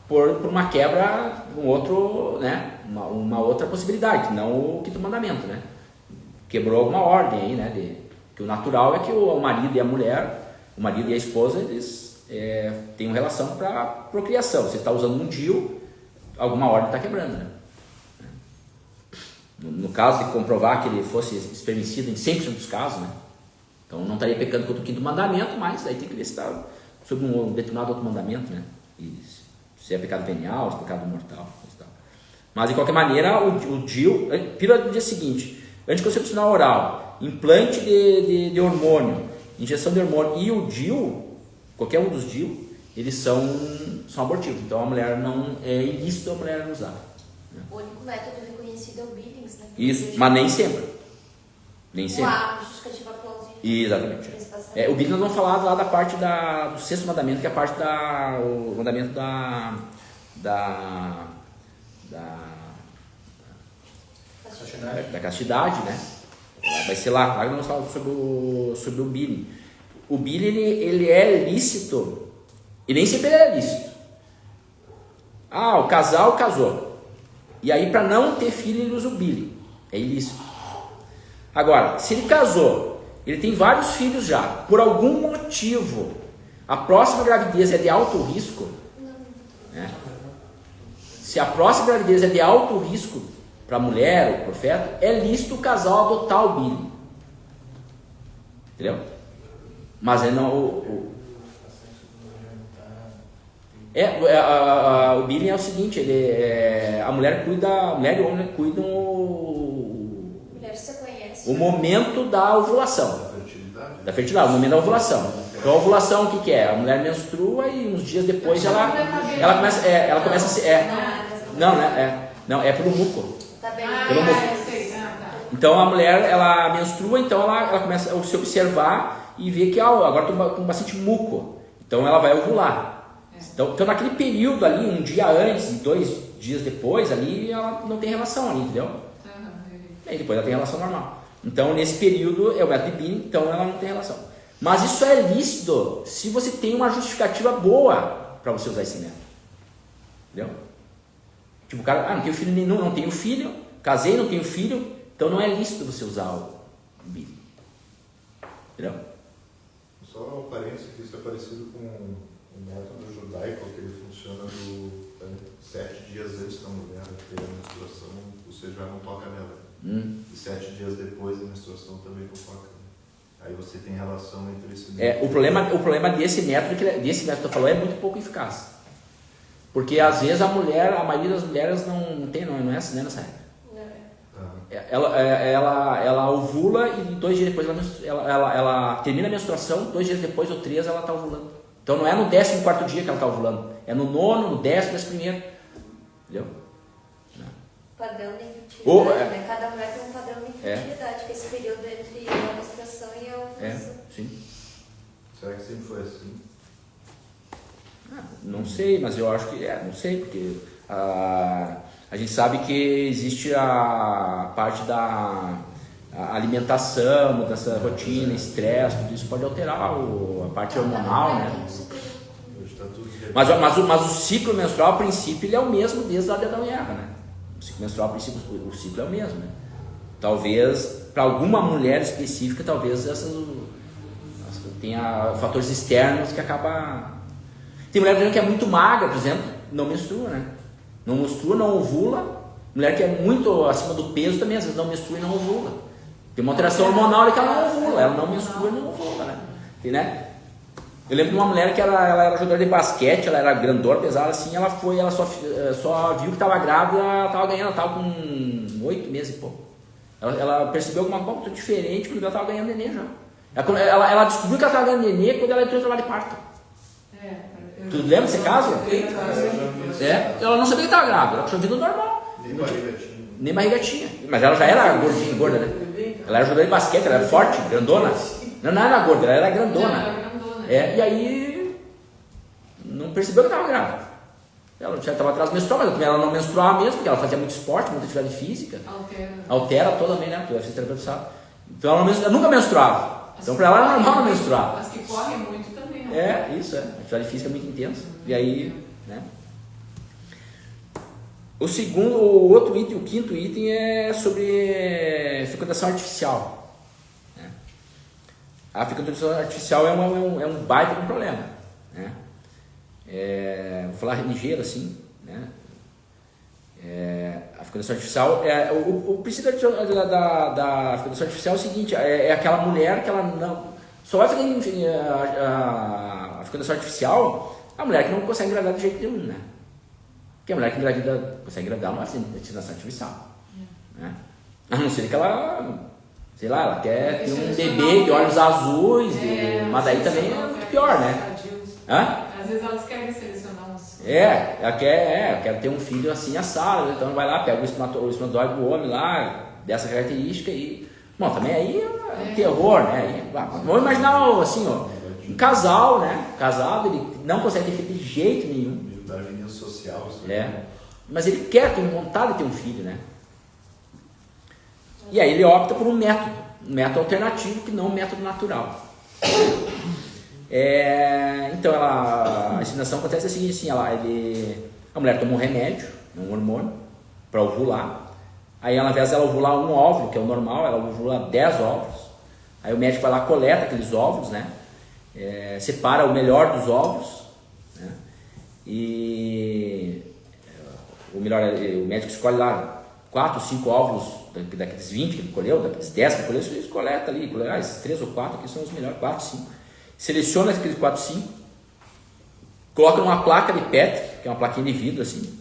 por uma quebra, uma outra possibilidade, não o quinto mandamento, né? Quebrou alguma ordem aí, né? Que o natural é que o marido e a mulher, o marido e a esposa, eles tenham relação para procriação. Você está usando um DIU, alguma ordem está quebrando, né? No caso de comprovar que ele fosse espermicida em 100% dos casos, né? Então não estaria pecando contra o quinto mandamento, mas aí tem que ver se está sob um determinado outro mandamento, né? E se é pecado venial, se é pecado mortal. Mas de qualquer maneira, o DIU, pílula do dia seguinte, anticoncepcional oral, implante de hormônio, injeção de hormônio e o DIU, qualquer um dos DIU, eles são abortivos. Então a mulher não é ilícito a mulher usar. O único método reconhecido é o Billings, né? Isso, mas nem sempre. Nem sempre. Justificativa plausível. Exatamente. O Billings nós vamos falar lá da parte do sexto mandamento, que é a parte o mandamento da castidade, né? Vai ser lá que nós vamos falar sobre o Billings. O Billings, ele é lícito, e nem sempre ele é lícito. O casal casou. E aí, para não ter filho, ele usa o Billings. É ilícito. Agora, se ele casou, ele tem vários filhos já, por algum motivo, a próxima gravidez é de alto risco, né? Se a próxima gravidez é de alto risco para a mulher ou para o feto, é lícito o casal adotar o Billings. Entendeu? Mas ele não... o Billings é o seguinte, a mulher e o homem cuidam o momento da ovulação. Da fertilidade, o momento da ovulação. Então a ovulação o que é? A mulher menstrua e uns dias depois ela começa a se... Não, é pelo muco. Pelo muco. Então a mulher, ela menstrua, então ela começa a se observar e ver que agora estou com bastante muco. Então ela vai ovular. Então naquele período ali, um dia antes e 2 dias depois, ali ela não tem relação ali, entendeu? E depois ela tem relação normal. Então nesse período é o método de Billings, então ela não tem relação. Mas isso é lícito se você tem uma justificativa boa para você usar esse método. Entendeu? Tipo o cara, não tenho filho nenhum, não tenho filho, casei, não tenho filho, então não é lícito você usar o Billings. Entendeu? Só um parênteses, que isso é parecido com o método judaico, que ele funciona 7 dias antes da mulher ter a menstruação, você já não toca nela. E 7 dias depois da menstruação também não toca. Aí você tem relação entre esse método. O problema desse método que eu falou é muito pouco eficaz. Porque às vezes a maioria das mulheres não é assim, né, nessa época. Ela ovula e 2 dias depois ela termina a menstruação, 2 dias depois ou 3 ela está ovulando. Então não é no 14º dia que ela está ovulando, é no 9º, no 10º, 11º. Entendeu? Padrão de infertilidade, né? Cada mulher tem um padrão de infertilidade, que é esse período entre a menstruação e a ovulação. Sim. Será que sempre foi assim? Não sei, mas eu acho que não sei, porque A gente sabe que existe a parte da alimentação, mudança da rotina, estresse, tudo isso pode alterar a parte hormonal, né? Mas o ciclo menstrual, a princípio, ele é o mesmo desde a Adão e Eva, né? O ciclo menstrual, a princípio, o ciclo é o mesmo, né? Talvez, para alguma mulher específica, talvez tenha fatores externos que acabam... Tem mulher que é muito magra, por exemplo, não menstrua, né? Não menstrua, não ovula. Mulher que é muito acima do peso também, às vezes não menstrua e não ovula. Tem uma alteração hormonal que ela não ovula, ela não menstrua e não ovula, né? E, né? Eu lembro de uma mulher que ela era jogadora de basquete, ela era grandona, pesada assim, ela só viu que estava grávida, ela estava ganhando, ela estava com 8 meses e pouco. Ela percebeu alguma coisa diferente quando ela estava ganhando neném já. Ela descobriu que ela estava ganhando neném quando ela entrou no trabalho de parto. Tu lembra desse caso? Ela não sabia que estava grávida, ela tinha vida normal. Nem barriga tinha. Mas ela já era gordinha, gorda, né? Ela era jogadora de basquete, ela era forte, grandona. Não era gorda, ela era grandona. E aí não percebeu que estava grávida. Ela já estava atrás menstrual, mas ela não menstruava mesmo, porque ela fazia muito esporte, muita atividade física. Altera totalmente, né? Tu é fisioterapeuta, sabe? Então ela nunca menstruava. Então para ela era normal não menstruar. Mas que corre muito também, né? Isso. A atividade física é muito intensa. E aí, né? O outro item, o quinto item é sobre fecundação artificial. A fecundação artificial é um baita de um problema, né? Vou falar ligeiro assim, né? A fecundação artificial, o princípio da fecundação artificial é o seguinte, é aquela mulher que ela não... Só vai fazer a fecundação artificial a mulher que não consegue engravidar de jeito nenhum, né? Porque a mulher que consegue engravidar não vai fazer fecundação artificial, né? A não ser que ela... Sei lá, ela quer ter um bebê de olhos azuis, mas daí também é pior, né? Às vezes elas querem selecionar uns... Ela quer ter um filho assim assado, então vai lá, pega o espermatozoide do homem lá, dessa característica e... Bom, também aí é terror, né? Vamos imaginar assim, ó, um casal, né? Casado, ele não consegue ter filho de jeito nenhum. Darwinismo social. Mas ele quer ter vontade de ter um filho, né? E aí ele opta por um método alternativo que não um método natural. Então a inseminação acontece assim, a mulher toma um remédio, um hormônio, para ovular. Aí ao invés dela ovular um óvulo, que é o normal, ela ovula 10 óvulos. Aí o médico vai lá, coleta aqueles óvulos, né? Separa o melhor dos óvulos, né? E o médico escolhe lá 4 ou 5 óvulos daqueles 20 que ele colheu, daqueles 10 que ele colheu, ele coleta ali, esses 3 ou 4 aqui são os melhores, 4, 5. Seleciona aqueles 4, 5, coloca numa placa de PET, que é uma plaquinha de vidro assim,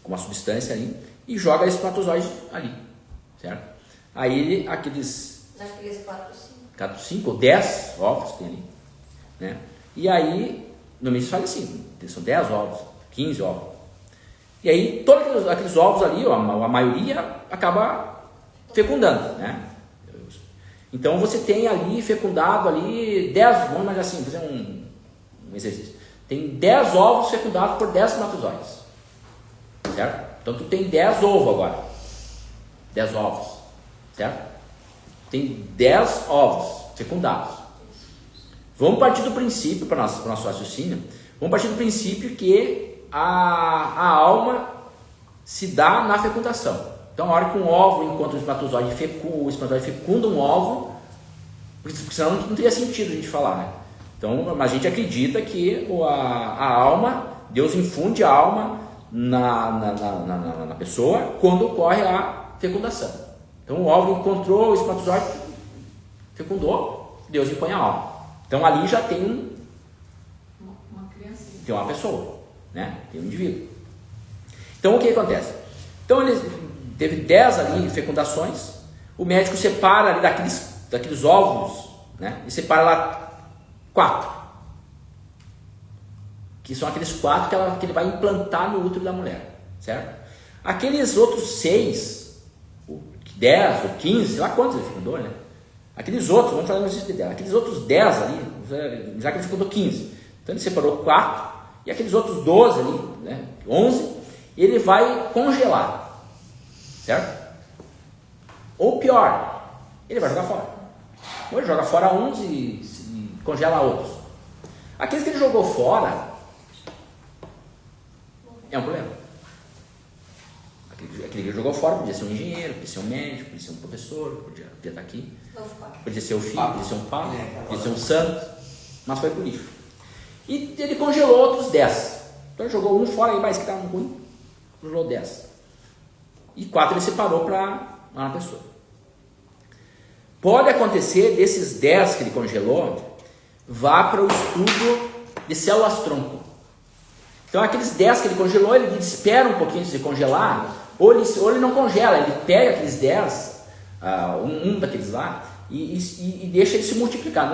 com uma substância ali, e joga esse espermatozoide ali, certo? Aí aqueles 4, 5 ou 10 óvulos que tem ali, né? E aí, normalmente se faz assim, são 10 óvulos, 15 óvulos. E aí, todos aqueles ovos ali, a maioria, acaba fecundando, né? Então, você tem ali, fecundado ali, 10, vamos imaginar assim, fazer um exercício. Tem 10 ovos fecundados por 10 espermatozoides, certo? Então, tu tem 10 ovos agora. 10 ovos, certo? Tem 10 ovos fecundados. Vamos partir do princípio, para o nosso raciocínio, vamos partir do princípio que a alma se dá na fecundação. Então, a hora que um óvulo encontra o espermatozoide fecunda um óvulo, porque senão não teria sentido a gente falar, né? Então, a gente acredita que a alma, Deus infunde a alma na pessoa quando ocorre a fecundação. Então, o óvulo encontrou o espermatozoide, fecundou, Deus impõe a alma. Então, ali já tem uma criancinha. Tem uma pessoa, né? Tem um indivíduo. Então, o que acontece? Então, ele teve 10 ali fecundações, o médico separa ali daqueles óvulos, né? E separa lá 4, que são aqueles 4 que ele vai implantar no útero da mulher, certo? Aqueles outros 6, 10 ou 15, sei lá quantos ele fecundou, né? Aqueles outros, vamos falar no exercício de 10, aqueles outros 10 ali, já que ele fecundou 15, então ele separou 4, e aqueles outros 12 ali, né? 11, ele vai congelar, certo? Ou pior, ele vai jogar fora. Ou ele joga fora uns e congela outros. Aqueles que ele jogou fora é um problema. Aquele que ele jogou fora podia ser um engenheiro, podia ser um médico, podia ser um professor, podia estar aqui, podia ser o filho, podia ser um pai, podia ser um santo, mas foi por lixo. E ele congelou outros 10. Então ele jogou um fora, aí mais que estava ruim, congelou 10. E 4 ele separou para uma pessoa. Pode acontecer desses 10 que ele congelou, vá para o estudo de células-tronco. Então aqueles 10 que ele congelou, ele espera um pouquinho antes de congelar, ou ele não congela, ele pega aqueles 10, um daqueles lá, e deixa ele se multiplicar.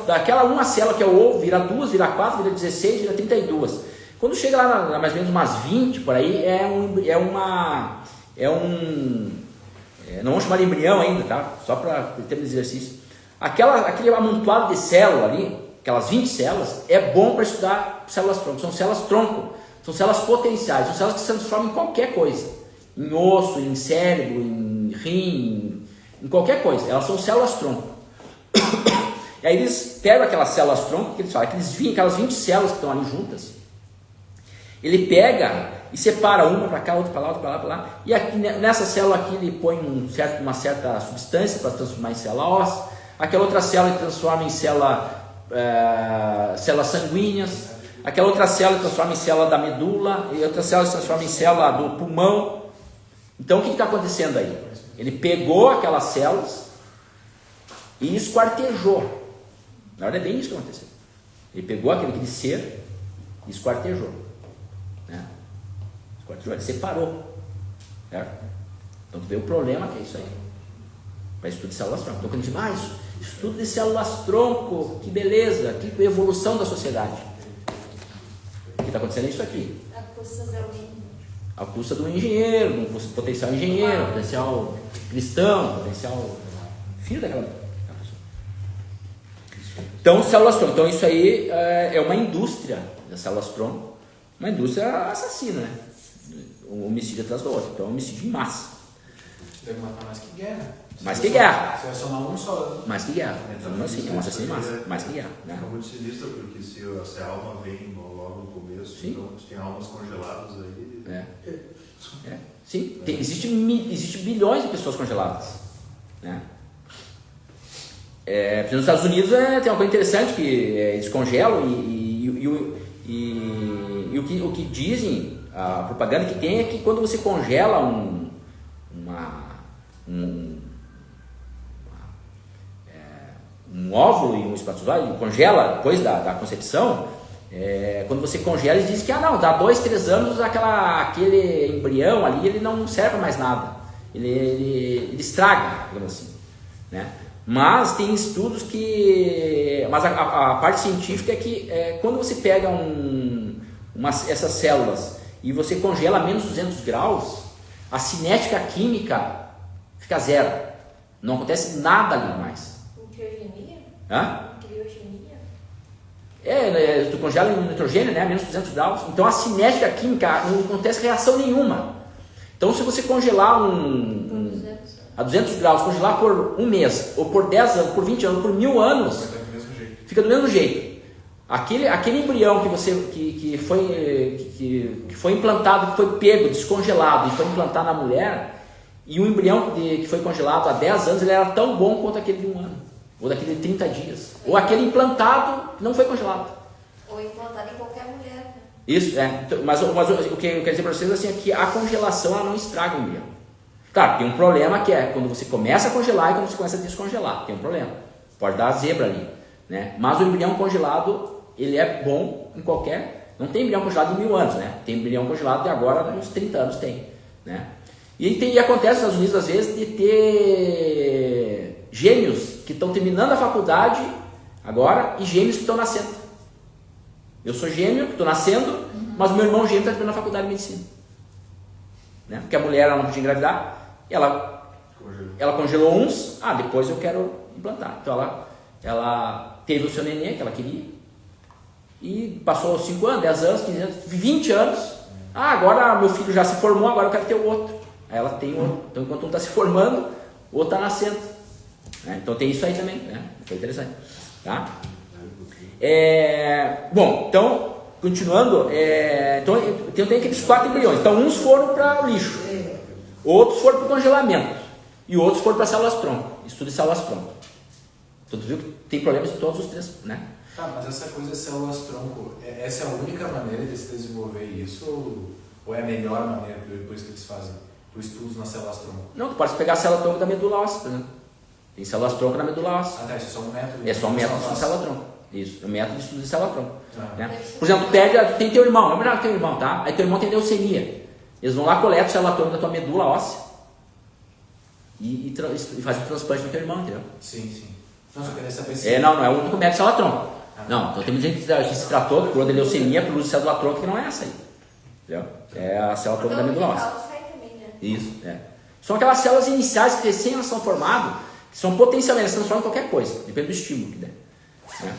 Daquela uma célula que é o ovo, vira 2, vira 4, vira 16, vira 32. Quando chega lá mais ou menos umas 20 por aí, não vamos chamar de embrião ainda, tá? Só para termos de exercício. Aquele amontoado de célula ali, aquelas 20 células, é bom para estudar células-tronco. São células-tronco, são células potenciais, são células que se transformam em qualquer coisa. Em osso, em cérebro, em rim, em qualquer coisa. Elas são células-tronco. E aí eles pegam aquelas células-tronco, que eles falam, aquelas 20 células que estão ali juntas, ele pega e separa uma para cá, outra para lá, outra para lá, para lá. E aqui, nessa célula aqui ele põe uma certa substância para transformar em célula óssea. Aquela outra célula ele transforma em células sanguíneas. Aquela outra célula ele transforma em célula da medula. E outra célula se transforma em célula do pulmão. Então o que está acontecendo aí? Ele pegou aquelas células e esquartejou. Na verdade é bem isso que aconteceu. Ele pegou aquele ser e esquartejou. Ele separou, certo? Então tu vê o problema que é isso aí, para estudo de células-tronco. Então quando a gente diz, estudo de células-tronco, que beleza, que evolução da sociedade. O que está acontecendo é isso aqui. A custa do engenheiro, do potencial engenheiro, potencial cristão, potencial filho daquela pessoa. Então células-tronco, então isso aí é uma indústria das células-tronco, uma indústria assassina, né? Um homicídio atrás do outro, então é um homicídio em massa. Deve matar mais que guerra. Mais que guerra. Se vai somar um só. Mais que guerra. Então, assim, é um assassino em massa. Mais que guerra. Né? É muito sinistro, porque se a alma vem logo no começo, sim. Então tem almas congeladas aí. Sim, existe bilhões de pessoas congeladas. Né? Por exemplo, nos Estados Unidos tem uma coisa interessante que eles congelam e o que dizem, a propaganda que tem é que quando você congela um óvulo e um espermatozoide, congela depois da concepção, quando você congela, eles dizem que dá 2, 3 anos aquele embrião ali, ele não serve mais nada, ele estraga, digamos assim, né? Mas tem estudos mas a parte científica é que quando você pega essas células e você congela a menos 200 graus, a cinética química fica zero. Não acontece nada ali mais. Criogenia? Hã? Criogenia? Tu congela em nitrogênio, né, a menos 200 graus. Então a cinética química não acontece reação nenhuma. Então se você congelar a 200 graus, congelar por um mês, ou por 10 anos, por 20 anos, por 1000 anos, fica do mesmo jeito. Aquele embrião que foi implantado, que foi pego, descongelado e foi implantado na mulher, e um embrião que foi congelado há 10 anos, ele era tão bom quanto aquele de 1 ano, ou daquele de 30 dias, ou aquele implantado que não foi congelado. Ou implantado em qualquer mulher. Né? Isso, mas o que eu quero dizer para vocês assim, é que a congelação ela não estraga o embrião. Claro, tem um problema que é quando você começa a congelar e quando você começa a descongelar, tem um problema, pode dar zebra ali, né? Mas o embrião congelado, ele é bom em qualquer... Não tem embrião congelado em 1000 anos, né? Tem embrião congelado de agora, uns 30 anos tem, né? E acontece nos Estados Unidos, às vezes, de ter gêmeos que estão terminando a faculdade agora e gêmeos que estão nascendo. Eu sou gêmeo, que estou nascendo, mas o meu irmão gêmeo está terminando a faculdade de medicina. Né? Porque a mulher ela não podia engravidar, ela congelou uns, depois eu quero implantar. Então ela teve o seu neném que ela queria, e passou 5 anos, 10 anos, 15 anos, 20 anos, agora meu filho já se formou, agora eu quero ter o outro. Aí ela tem o outro. Então enquanto um está se formando, o outro está nascendo. Então tem isso aí também, né? Foi interessante. Tá? Bom, então, continuando, então tem aqueles 4 embriões. Então uns foram para o lixo, outros foram para o congelamento e outros foram para células-tronco. Estudo de células-tronco. Então tu viu que tem problemas em todos os 3, né? Tá, mas essa coisa de células-tronco, essa é a única maneira de se desenvolver isso ou é a melhor maneira, depois que eles fazem os estudos nas células-tronco? Não, tu pode pegar a célula-tronco da medula óssea, por exemplo. Tem células-tronco na medula óssea. Tá, isso é só um método. É só um método de estudo de célula-tronco. Isso, é um método de estudo de célula-tronco. Né? Por exemplo, tu tem teu irmão, lembra que teu irmão, tá? Aí teu irmão tem leucemia. Eles vão lá, coletam o célula-tronco da tua medula óssea e fazem o transplante no teu irmão, entendeu? Sim. Não, só queria saber se... Não é o único método de célula-tronco. Não, então tem muita gente que se tratou, que curou de leucemia por uso de célula-tronco, que não é essa aí. Entendeu? É a célula-tronco da medula óssea. Isso, São aquelas células iniciais que recém elas são formadas, que são potencialmente, elas transformam em qualquer coisa, depende do estímulo que der. Né?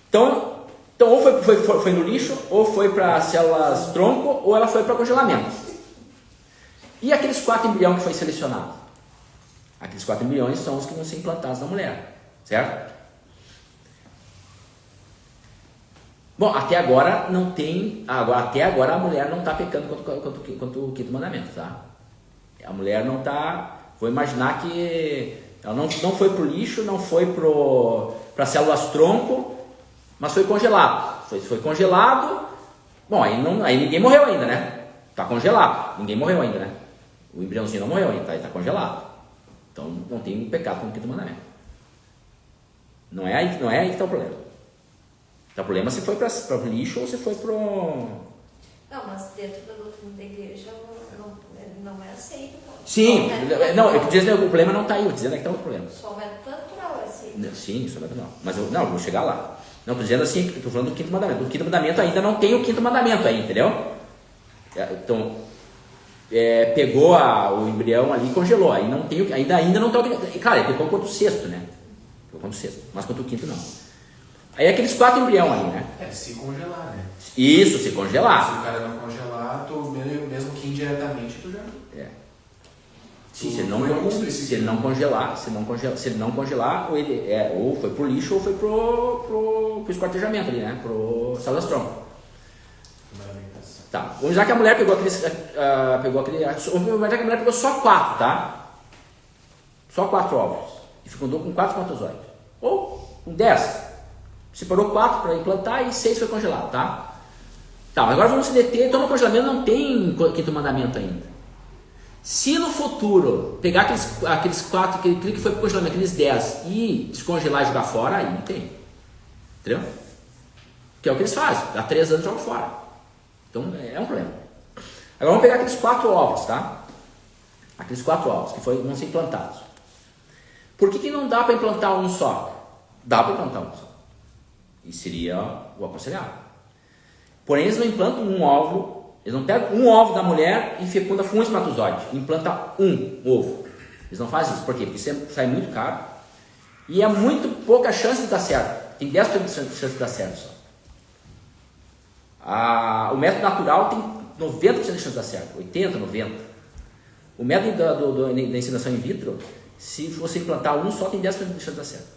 Então ou foi no lixo, ou foi para células-tronco, ou ela foi para congelamento. E aqueles 4 embriões que foi selecionado? Aqueles 4 embriões são os que vão ser implantados na mulher, certo? Bom, até agora não tem. Até agora a mulher não está pecando quanto o 5º mandamento, tá? A mulher não está. Vou imaginar que ela não foi para o lixo, não foi para células-tronco, mas foi congelado. Foi congelado. Bom, aí ninguém morreu ainda, né? Está congelado. Ninguém morreu ainda, né? O embriãozinho não morreu ainda, está congelado. Então não tem pecado com o 5º mandamento. Não é aí que está o problema. O problema é se foi para o lixo ou se foi para o... Não, mas dentro da doutrina da igreja não é aceito. Sim, não, eu dizendo, o problema não está aí, eu dizendo que está o problema. Só o método natural é aceito. Sim, isso é natural. Mas eu vou chegar lá. Não, estou dizendo assim, estou falando do 5º mandamento. O 5º mandamento ainda não tem o 5º mandamento aí, entendeu? Então, pegou o embrião ali e congelou. Aí não tem, ainda não está... Claro, ele pegou quanto o 6º, né? Pegou quanto o 6º, mas quanto o 5º não. Aí aqueles 4 embriões ali, né? Se congelar, né? Isso, se congelar. Se o cara não congelar, tu, mesmo que indiretamente, tu já... Sim, se ele não congelar, ou foi pro lixo ou foi pro esquartejamento ali, né? Pro células-tronco. Tá, vamos usar que a mulher pegou só 4, tá? Só 4 óvulos. E fecundou com 4 espermatozoides. Ou com 10. Separou 4 para implantar e 6 foi congelado, tá? Tá, mas agora vamos se deter. Então no congelamento não tem 5º mandamento ainda. Se no futuro pegar aqueles 4, aquele que foi pro congelamento, aqueles 10 e descongelar e jogar fora, aí não tem. Entendeu? Que é o que eles fazem. Há 3 anos jogam fora. Então é um problema. Agora vamos pegar aqueles 4 ovos, tá? Aqueles 4 ovos que vão ser implantados. Por que não dá para implantar um só? Dá para implantar um só. E seria o aconselhável. Porém, eles não implantam um óvulo, eles não pegam um ovo da mulher e fecunda com um espermatozoide. Implanta um ovo. Eles não fazem isso. Por quê? Porque isso sai muito caro e é muito pouca chance de dar certo. Tem 10% de chance de dar certo só. O método natural tem 90% de chance de dar certo. 80%, 90%. O método da inseminação in vitro, se você implantar um só, tem 10% de chance de dar certo.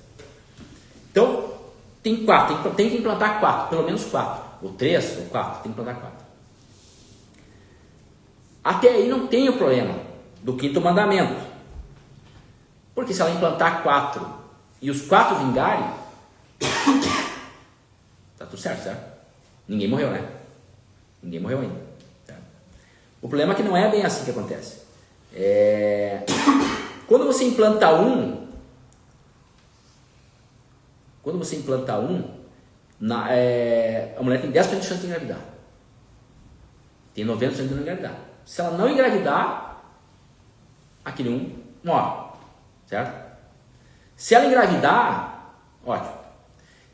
Então, tem 4, tem que implantar 4, pelo menos 4, ou 3, ou 4, tem que implantar 4. Até aí não tem o problema do 5º mandamento. Porque se ela implantar 4 e os 4 vingarem, tá tudo certo? Ninguém morreu, né? Ninguém morreu ainda. Tá? O problema é que não é bem assim que acontece. Quando você implanta um, a mulher tem 10% de chance de engravidar. Tem 90% de não engravidar. Se ela não engravidar, aquele um morre. Certo? Se ela engravidar, ótimo.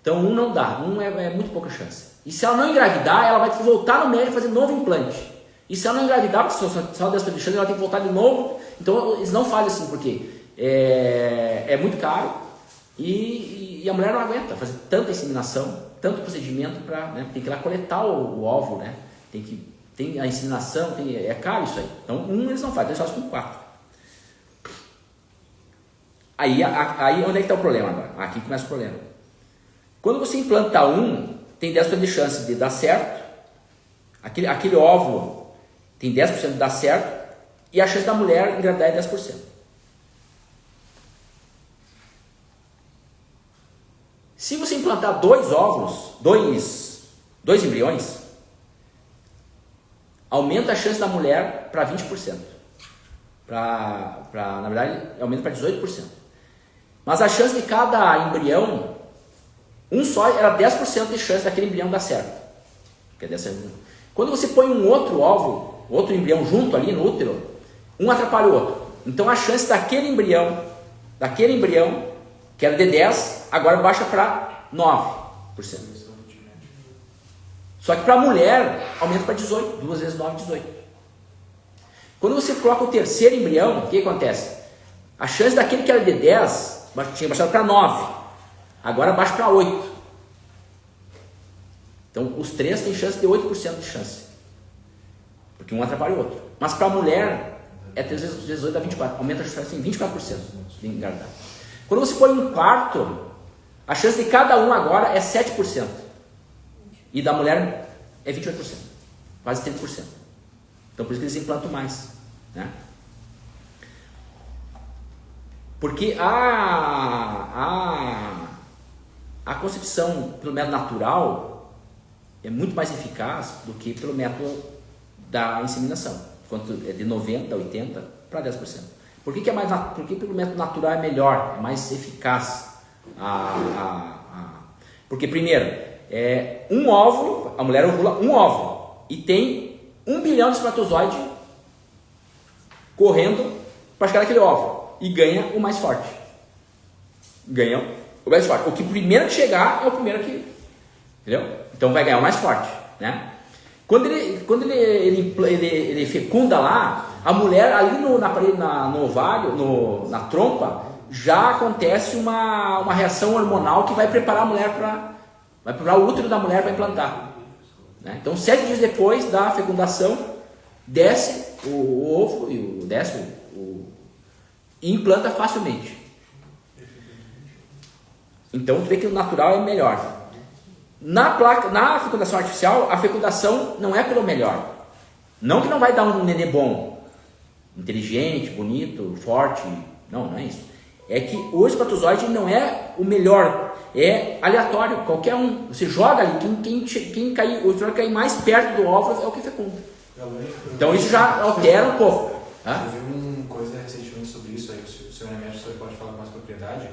Então um não dá, é muito pouca chance. E se ela não engravidar, ela vai ter que voltar no médico e fazer novo implante. E se ela não engravidar, porque se ela 10% de chance, ela tem que voltar de novo. Então eles não fazem assim, porque é muito caro e a mulher não aguenta fazer tanta inseminação, tanto procedimento para, né, tem que ir lá coletar o óvulo, né? Tem que tem a inseminação, é caro isso aí. Então, eles não fazem, eles fazem com 4. Aí onde é que está o problema agora? Aqui começa o problema. Quando você implanta tem 10% de chance de dar certo. Aquele óvulo tem 10% de dar certo. E a chance da mulher engravidar é 10%. Se você implantar 2 óvulos, 2 embriões, aumenta a chance da mulher para 20%. Na verdade, aumenta para 18%. Mas a chance de cada embrião, um só, era 10% de chance daquele embrião dar certo. Quando você põe um outro óvulo, outro embrião junto ali no útero, um atrapalha o outro. Então a chance daquele embrião, que era de 10, agora baixa para 9%. Só que para a mulher, aumenta para 18, 2 vezes 9, 18. Quando você coloca o terceiro embrião, o que acontece? A chance daquele que era de 10, tinha baixado para 9, agora baixa para 8. Então os 3 têm chance de 8% de chance, porque um atrapalha o outro. Mas para a mulher, é 3 vezes 18 dá 24, aumenta a chance em 24% de engravidar. Quando você põe um quarto, a chance de cada um agora é 7%. E da mulher é 28%. Quase 30%. Então por isso que eles implantam mais. Né? Porque a concepção pelo método natural é muito mais eficaz do que pelo método da inseminação. Quanto é de 90%, 80% para 10%. Por que pelo método natural é melhor, é mais eficaz? Porque, primeiro, um óvulo, a mulher ovula um óvulo e tem 1 bilhão de espermatozoides correndo para chegar naquele óvulo e ganha o mais forte. O que primeiro que chegar é o primeiro que... Entendeu? Então vai ganhar o mais forte, né? Quando ele fecunda lá, a mulher ali no ovário, na trompa, já acontece uma reação hormonal que vai preparar a mulher vai preparar o útero da mulher para implantar. Né? Então 7 dias depois da fecundação, desce o ovo e implanta facilmente. Então tu vê que o natural é melhor. Na fecundação artificial, a fecundação não é pelo melhor. Não que não vai dar um nenê bom, inteligente, bonito, forte. Não é isso. É que o espermatozoide não é o melhor, é aleatório, qualquer um. Você joga ali, quem cair, o espermatozoide cair mais perto do óvulo é o que fecunda. Então isso já altera um pouco. Eu vi uma coisa recentemente sobre isso, aí, o senhor é médico, pode falar com mais propriedade,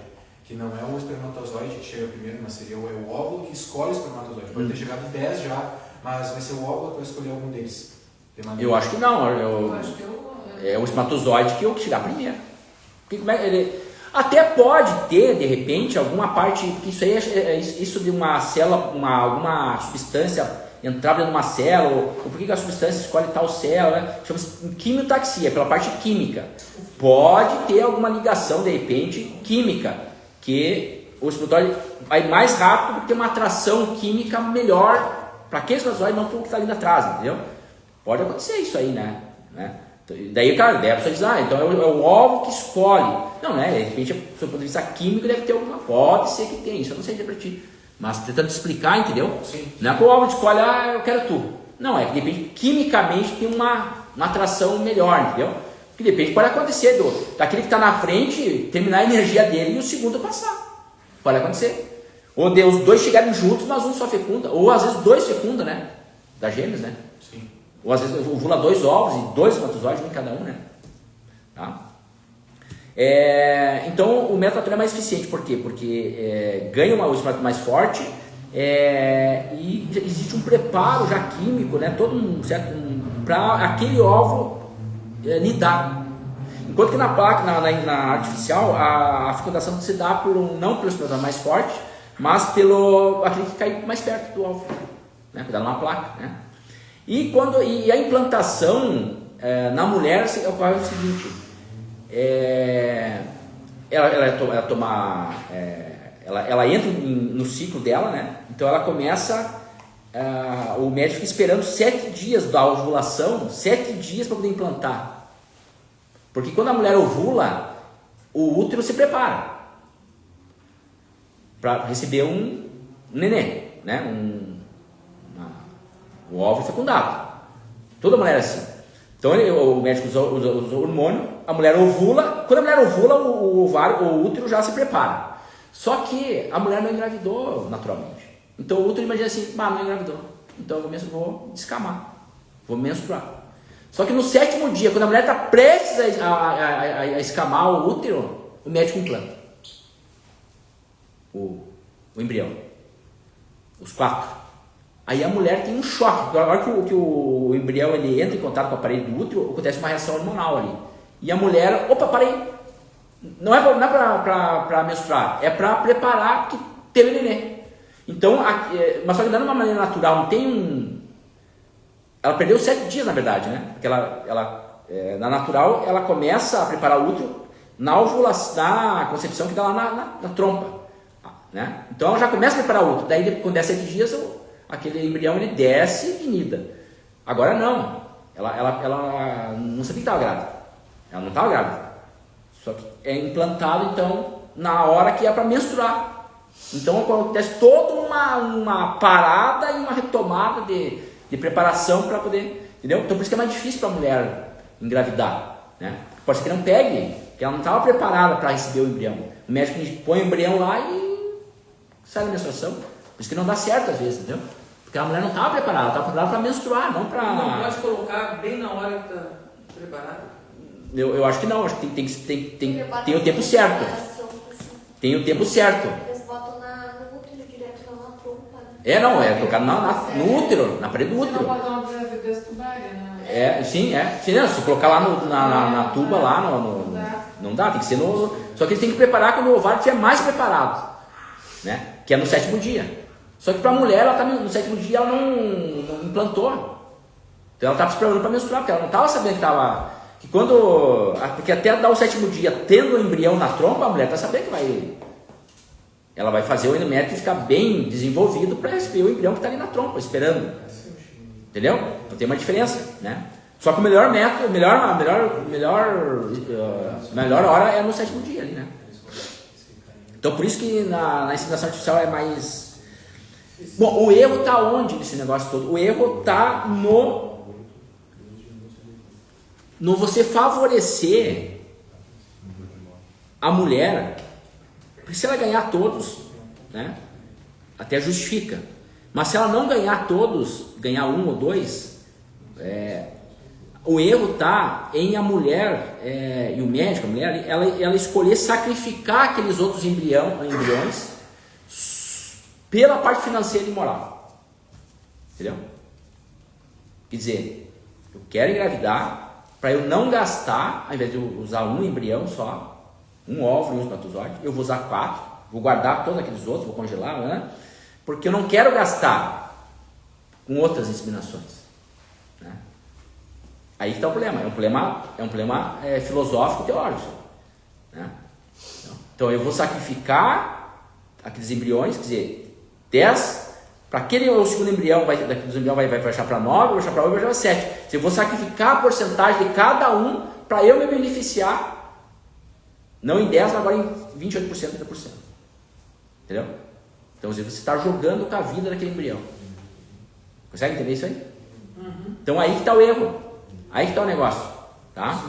que não é o espermatozoide que chega primeiro, mas seria o óvulo que escolhe o espermatozoide. Pode ter chegado 10 já, mas vai ser o óvulo que vai escolher algum deles. Eu acho que não. É o espermatozoide que chegar primeiro. Porque como até pode ter, de repente, alguma parte, porque isso aí isso de uma célula, alguma substância entrar dentro de uma célula, ou por que a substância escolhe tal célula, né? Chama-se quimiotaxia, pela parte química. Pode ter alguma ligação, de repente, química, que o espermatozoide vai mais rápido porque tem uma atração química melhor para aquele espermatozoide, não para o que está ali atrás, entendeu? Pode acontecer isso aí, né? Daí, cara, a pessoa diz, então é o óvulo que escolhe. Não, né? De repente, do seu ponto de vista químico, deve ter alguma. Pode ser que tenha, isso eu não sei dizer para ti. Mas tentando explicar, entendeu? Sim. Não é que o óvulo escolhe, eu quero tu. Não, é que de repente, quimicamente, tem uma atração melhor, entendeu? Porque de repente pode acontecer daquele que está na frente terminar a energia dele e o segundo passar. Pode acontecer. Ou os dois chegarem juntos, mas um só fecunda. Ou às vezes 2 fecunda, né? Da gêmeos, né? Sim. Ou às vezes ovula 2 ovos e 2 espermatozoides em cada um, né? Tá? Então o método natural é mais eficiente. Por quê? Porque ganha o espermatozoide mais forte e existe um preparo já químico, né? Todo para aquele óvulo lidar. Enquanto que na placa, na artificial, a fecundação se dá não pelo espermatozoide mais forte, mas pelo aquele que cai mais perto do óvulo, né? Cuidado numa placa, né? E a implantação na mulher ocorre o seguinte: ela entra no ciclo dela, né? Então ela começa o médico fica esperando 7 dias da ovulação, 7 dias para poder implantar. Porque quando a mulher ovula, o útero se prepara para receber um neném, né? O óvulo fecundado. Toda mulher é assim. Então o médico usa hormônio, a mulher ovula. Quando a mulher ovula, o ovário, o útero já se prepara. Só que a mulher não engravidou naturalmente. Então o útero imagina assim, não engravidou. Então eu vou descamar, vou menstruar. Só que no 7º dia, quando a mulher está prestes a escamar o útero, o médico implanta o embrião. Os 4. Aí a mulher tem um choque, porque na hora que o embrião ele entra em contato com a parede do útero, acontece uma reação hormonal ali. E a mulher, parei, não é para menstruar, é para preparar que teve neném. Então, mas só que dando uma maneira natural, não tem ela perdeu 7 dias na verdade, né? Porque na natural, ela começa a preparar o útero na ovulação, na concepção que dá lá na trompa, né? Então ela já começa a preparar o útero, daí quando der 7 dias, aquele embrião ele desce e nida. Agora não, ela não sabia que estava grávida, ela não estava grávida, só que é implantado então na hora que é para menstruar. Então acontece toda uma parada e uma retomada de preparação para poder, entendeu? Então por isso que é mais difícil para a mulher engravidar, né? Pode ser que não pegue, porque ela não estava preparada para receber o embrião. O médico põe o embrião lá e sai da menstruação. Por isso que não dá certo às vezes, entendeu? Porque a mulher não estava preparada, ela estava preparada para menstruar, não para... Não pode colocar bem na hora que está preparada? Eu acho que não, acho que tem o tempo certo. Tem o tempo certo. Eles botam no útero direto, não na trompa, né? Não, é tocado no útero, na parede do útero. Você não pode dar uma gravidez tubária, né? Sim, se colocar lá na tuba, lá não dá, tem que ser no... Só que eles têm que preparar quando o ovário estiver mais preparado, né? Que é no 7º dia. Só que para a mulher, ela tá no 7º dia, ela não implantou. Então ela estava se preparando para menstruar, porque ela não estava sabendo que estava... Porque até dar o 7º dia, tendo o embrião na trompa, a mulher está sabendo que ela vai fazer o endométrio ficar bem desenvolvido para receber o embrião que está ali na trompa, esperando. Entendeu? Então tem uma diferença, né? Só que o melhor método, a melhor hora é no 7º dia ali, né? Então por isso que na inseminação artificial é mais... Bom, o erro está onde nesse negócio todo? O erro está no você favorecer a mulher, porque se ela ganhar todos, né, até justifica, mas se ela não ganhar todos, ganhar 1 ou 2, o erro está em a mulher e o médico, a mulher, ela escolher sacrificar aqueles outros embriões pela parte financeira e moral, entendeu? Quer dizer, eu quero engravidar para eu não gastar, ao invés de eu usar um embrião só, um óvulo e um espermatozoide, eu vou usar 4, vou guardar todos aqueles outros, vou congelar, né? Porque eu não quero gastar com outras inseminações, né? Aí que está o problema, é um problema filosófico teórico, né? Então eu vou sacrificar aqueles embriões, quer dizer, 10, para aquele o segundo embrião, vai baixar para 9, vai baixar para 8, vai baixar para 7. Eu vou sacrificar a porcentagem de cada um para eu me beneficiar, não em 10, mas agora em 28%, 30%. Entendeu? Então você está jogando com a vida daquele embrião. Consegue entender isso aí? Uhum. Então aí que está o erro. Aí que está o negócio. Tá?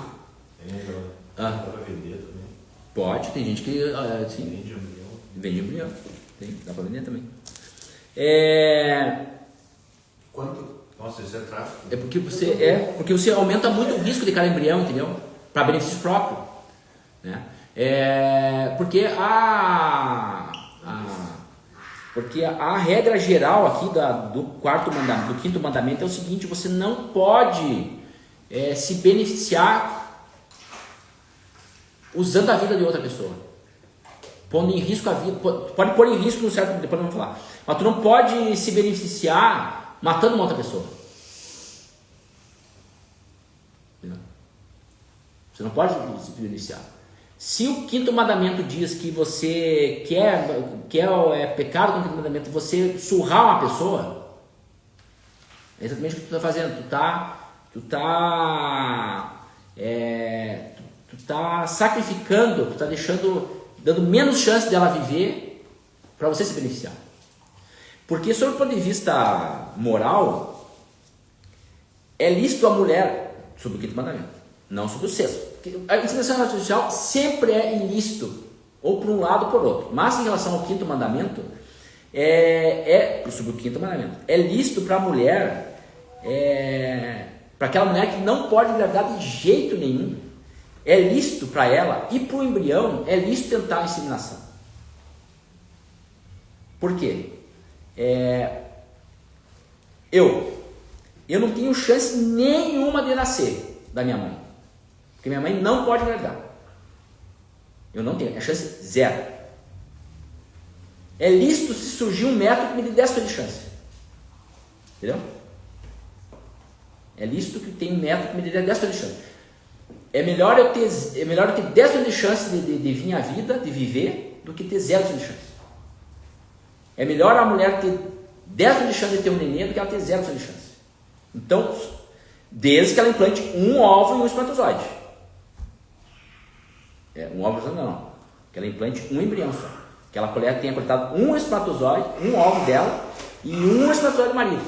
Dá para vender também? Pode, tem gente que sim, vende embrião. Vende embrião. Dá para vender também. Quanto? Nossa, isso é tráfico. Porque você aumenta muito o risco de cada embrião, entendeu? Para benefício próprio, né? Porque a regra geral aqui do 5º mandamento é o seguinte: você não pode se beneficiar usando a vida de outra pessoa, pondo em risco a vida. Pode pôr em risco, no certo, depois vamos falar, mas tu não pode se beneficiar matando uma outra pessoa. Você não pode se beneficiar. Se o 5º mandamento diz que você quer é pecado com o 5º mandamento, você surrar uma pessoa, É exatamente o que tu está fazendo. Tu tá sacrificando, tu tá dando menos chance dela viver para você se beneficiar. Porque, sob o ponto de vista moral, é lícito a mulher, sob o quinto mandamento, não sob o sexto. A inseminação artificial sempre é ilícito, ou por um lado ou por outro. Mas em relação ao quinto mandamento, sob o quinto mandamento, é lícito para a mulher, para aquela mulher que não pode engravidar de jeito nenhum, é lícito para ela, e para o embrião é lícito tentar a inseminação. Por quê? Eu não tenho chance nenhuma de nascer da minha mãe, porque minha mãe não pode engravidar. Eu não tenho, é chance zero. É lícito se surgir um método que me dê 10% de chance. Entendeu? É lícito que tem um método que me dê 10% de chance. É melhor eu ter 10% de chance de vir à vida, de viver, do que ter 0% de chance. É melhor a mulher ter 10% de chance de ter um neném do que ela ter 0% de chance. Então, desde que ela implante um óvulo e um espermatozoide. Um óvulo não. Que ela implante um embrião só. Que ela tenha coletado um espermatozoide, um óvulo dela e um espermatozoide do marido.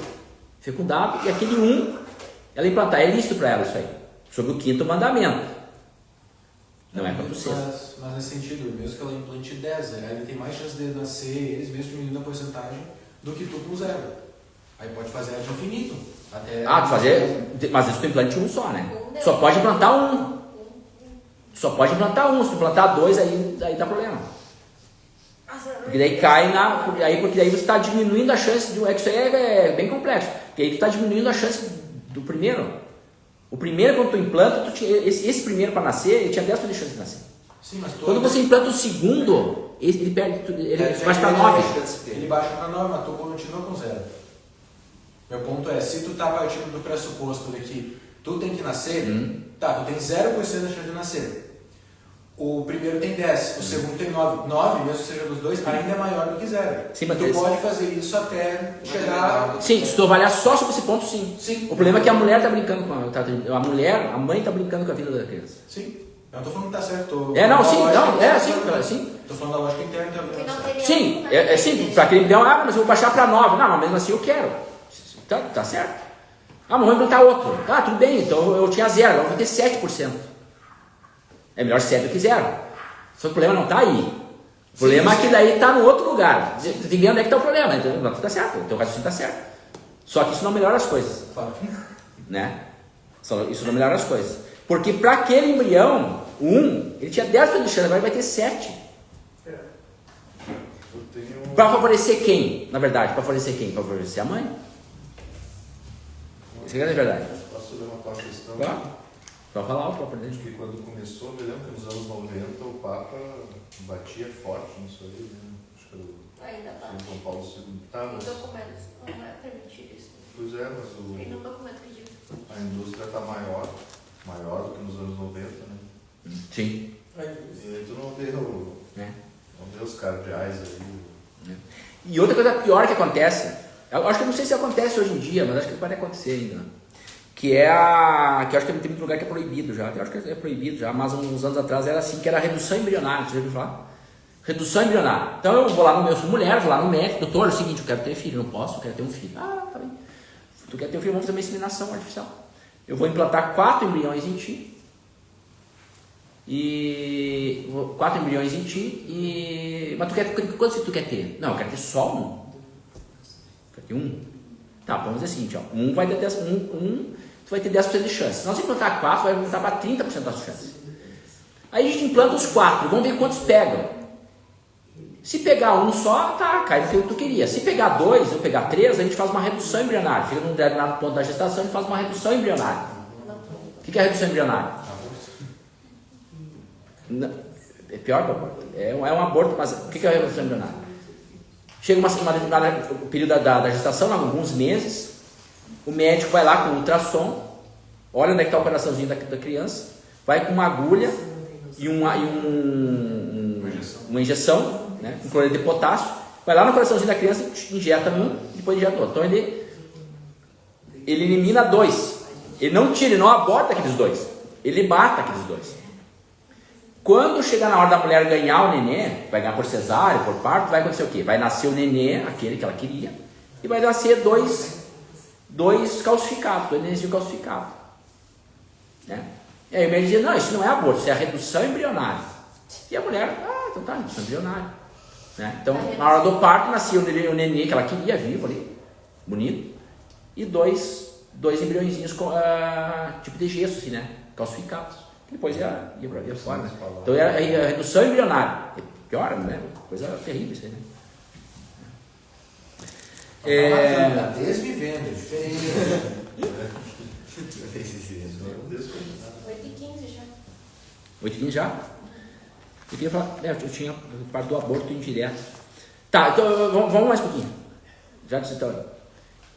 Fecundado, e aquele ela implantar. É lícito para ela isso aí. Sobre o quinto mandamento. Não é quanto o sexto. Mas nesse sentido, mesmo que ela implante 10, ele tem mais chance de nascer, eles mesmos diminuindo a porcentagem, do que tu com 0. Aí pode fazer ela de infinito. Mas isso tu implante um só, né? Só pode implantar um. Se tu implantar 2, aí dá problema. Porque daí cai porque daí você está diminuindo a chance de isso aí é bem complexo. Porque aí tu está diminuindo a chance do primeiro. O primeiro, quando tu implanta, esse primeiro para nascer, ele tinha 10% de chance de nascer. Sim, mas quando você implanta o segundo, ele baixa para 9. Ele baixa para 9, mas tu continua com 0. Meu ponto é, se tu tá partindo do pressuposto de que tu tem que nascer, tu tem 0% de chance de nascer. O primeiro tem 10, o segundo tem 9. 9, mesmo que seja dos dois, ainda é maior do que 0. Sim, mas tu pode fazer isso até chegar... Sim, se tu avaliar só sobre esse ponto, sim. O problema é que a mulher está brincando com a mãe está brincando com a vida da criança. Sim. Eu não estou falando que está certo. Sim. Estou falando da lógica interna também. Sim, para aquele embrião, mas eu vou baixar para 9. Não, mas mesmo assim eu quero. Tá certo. Mas vou implantar outro. Tudo bem, então eu tinha 0, agora vou ter 7%. É melhor 7 do que 0. Só que o problema não está aí. O problema é que daí está no outro lugar. Você tem que ver onde é que está o problema. Então, não, está certo, o teu raciocínio está certo. Só que isso não melhora as coisas. Né? Isso não melhora as coisas. Porque para aquele embrião, ele tinha 10% de chance, agora vai ter 7. Para favorecer quem? Na verdade, para favorecer quem? Para favorecer a mãe. Isso é a verdade. Posso dar uma questão? Claro. Só falar o próprio dele. Que quando começou, eu lembro que nos anos 90 o Papa batia forte nisso aí, né? Acho que ainda bate. São Paulo II. Tem documentos, não é permitido isso. Pois é, mas tem um documento que diz. A indústria está maior do que nos anos 90, né? Sim. E tu não vê os cardeais aí. E outra coisa pior que acontece, eu acho que eu não sei se acontece hoje em dia, mas acho que pode acontecer ainda. Que eu acho que tem muito lugar que é proibido já. Eu acho que é proibido já, mas uns anos atrás era assim, que era redução embrionária. Você já ouviu falar? Redução embrionária. Então eu vou lá eu sou mulher, vou lá no médico, doutor, é o seguinte, eu quero ter filho, não posso, eu quero ter um filho. Tá bem. Tu quer ter um filho, vamos fazer uma inseminação artificial. Eu vou implantar 4 embriões em ti. 4 embriões em ti mas quantos tu quer ter? Não, eu quero ter só um. Eu quero ter um. Tá, vamos dizer o seguinte, ó, vai ter 10, tu vai ter 10% de chance. Se nós implantar 4, vai aumentar para 30% das chances. Aí a gente implanta os 4, vamos ver quantos pegam. Se pegar um só, cai no que tu queria. Se pegar 2 ou pegar 3, a gente faz uma redução embrionária. Chega num determinado ponto da gestação, a gente faz uma redução embrionária. O que é redução embrionária? Não, é pior que o aborto. É um aborto, mas o que é a redução embrionária? Chega o período da gestação, alguns meses, o médico vai lá com o ultrassom, olha onde é que está o coraçãozinho da criança, vai com uma agulha e uma injeção, né, com cloreto de potássio, vai lá no coraçãozinho da criança, injeta um e depois injeta outro. Então ele ele elimina 2. Ele não tira, ele não aborta aqueles 2. Ele mata aqueles 2. Quando chegar na hora da mulher ganhar o nenê, vai ganhar por cesárea, por parto, vai acontecer o quê? Vai nascer o nenê, aquele que ela queria, e vai nascer dois calcificados, 2 nenézinhos calcificados. Né? E aí o médico dizia, não, isso não é aborto, isso é a redução embrionária. E a mulher, então tá, redução embrionária. Né? Então, na hora do parto, nascia o nenê que ela queria, vivo ali, bonito, e dois embriõezinhos tipo de gesso, assim, né? Calcificados. Depois ia fora. Né? Então era a redução embrionária. Pior, né? Coisa terrível isso aí, né? Desvivendo, é diferente. 8h15 já. 8h15 já? Eu queria falar, eu tinha parte do aborto indireto. Tá, então vamos mais um pouquinho. Já que você está.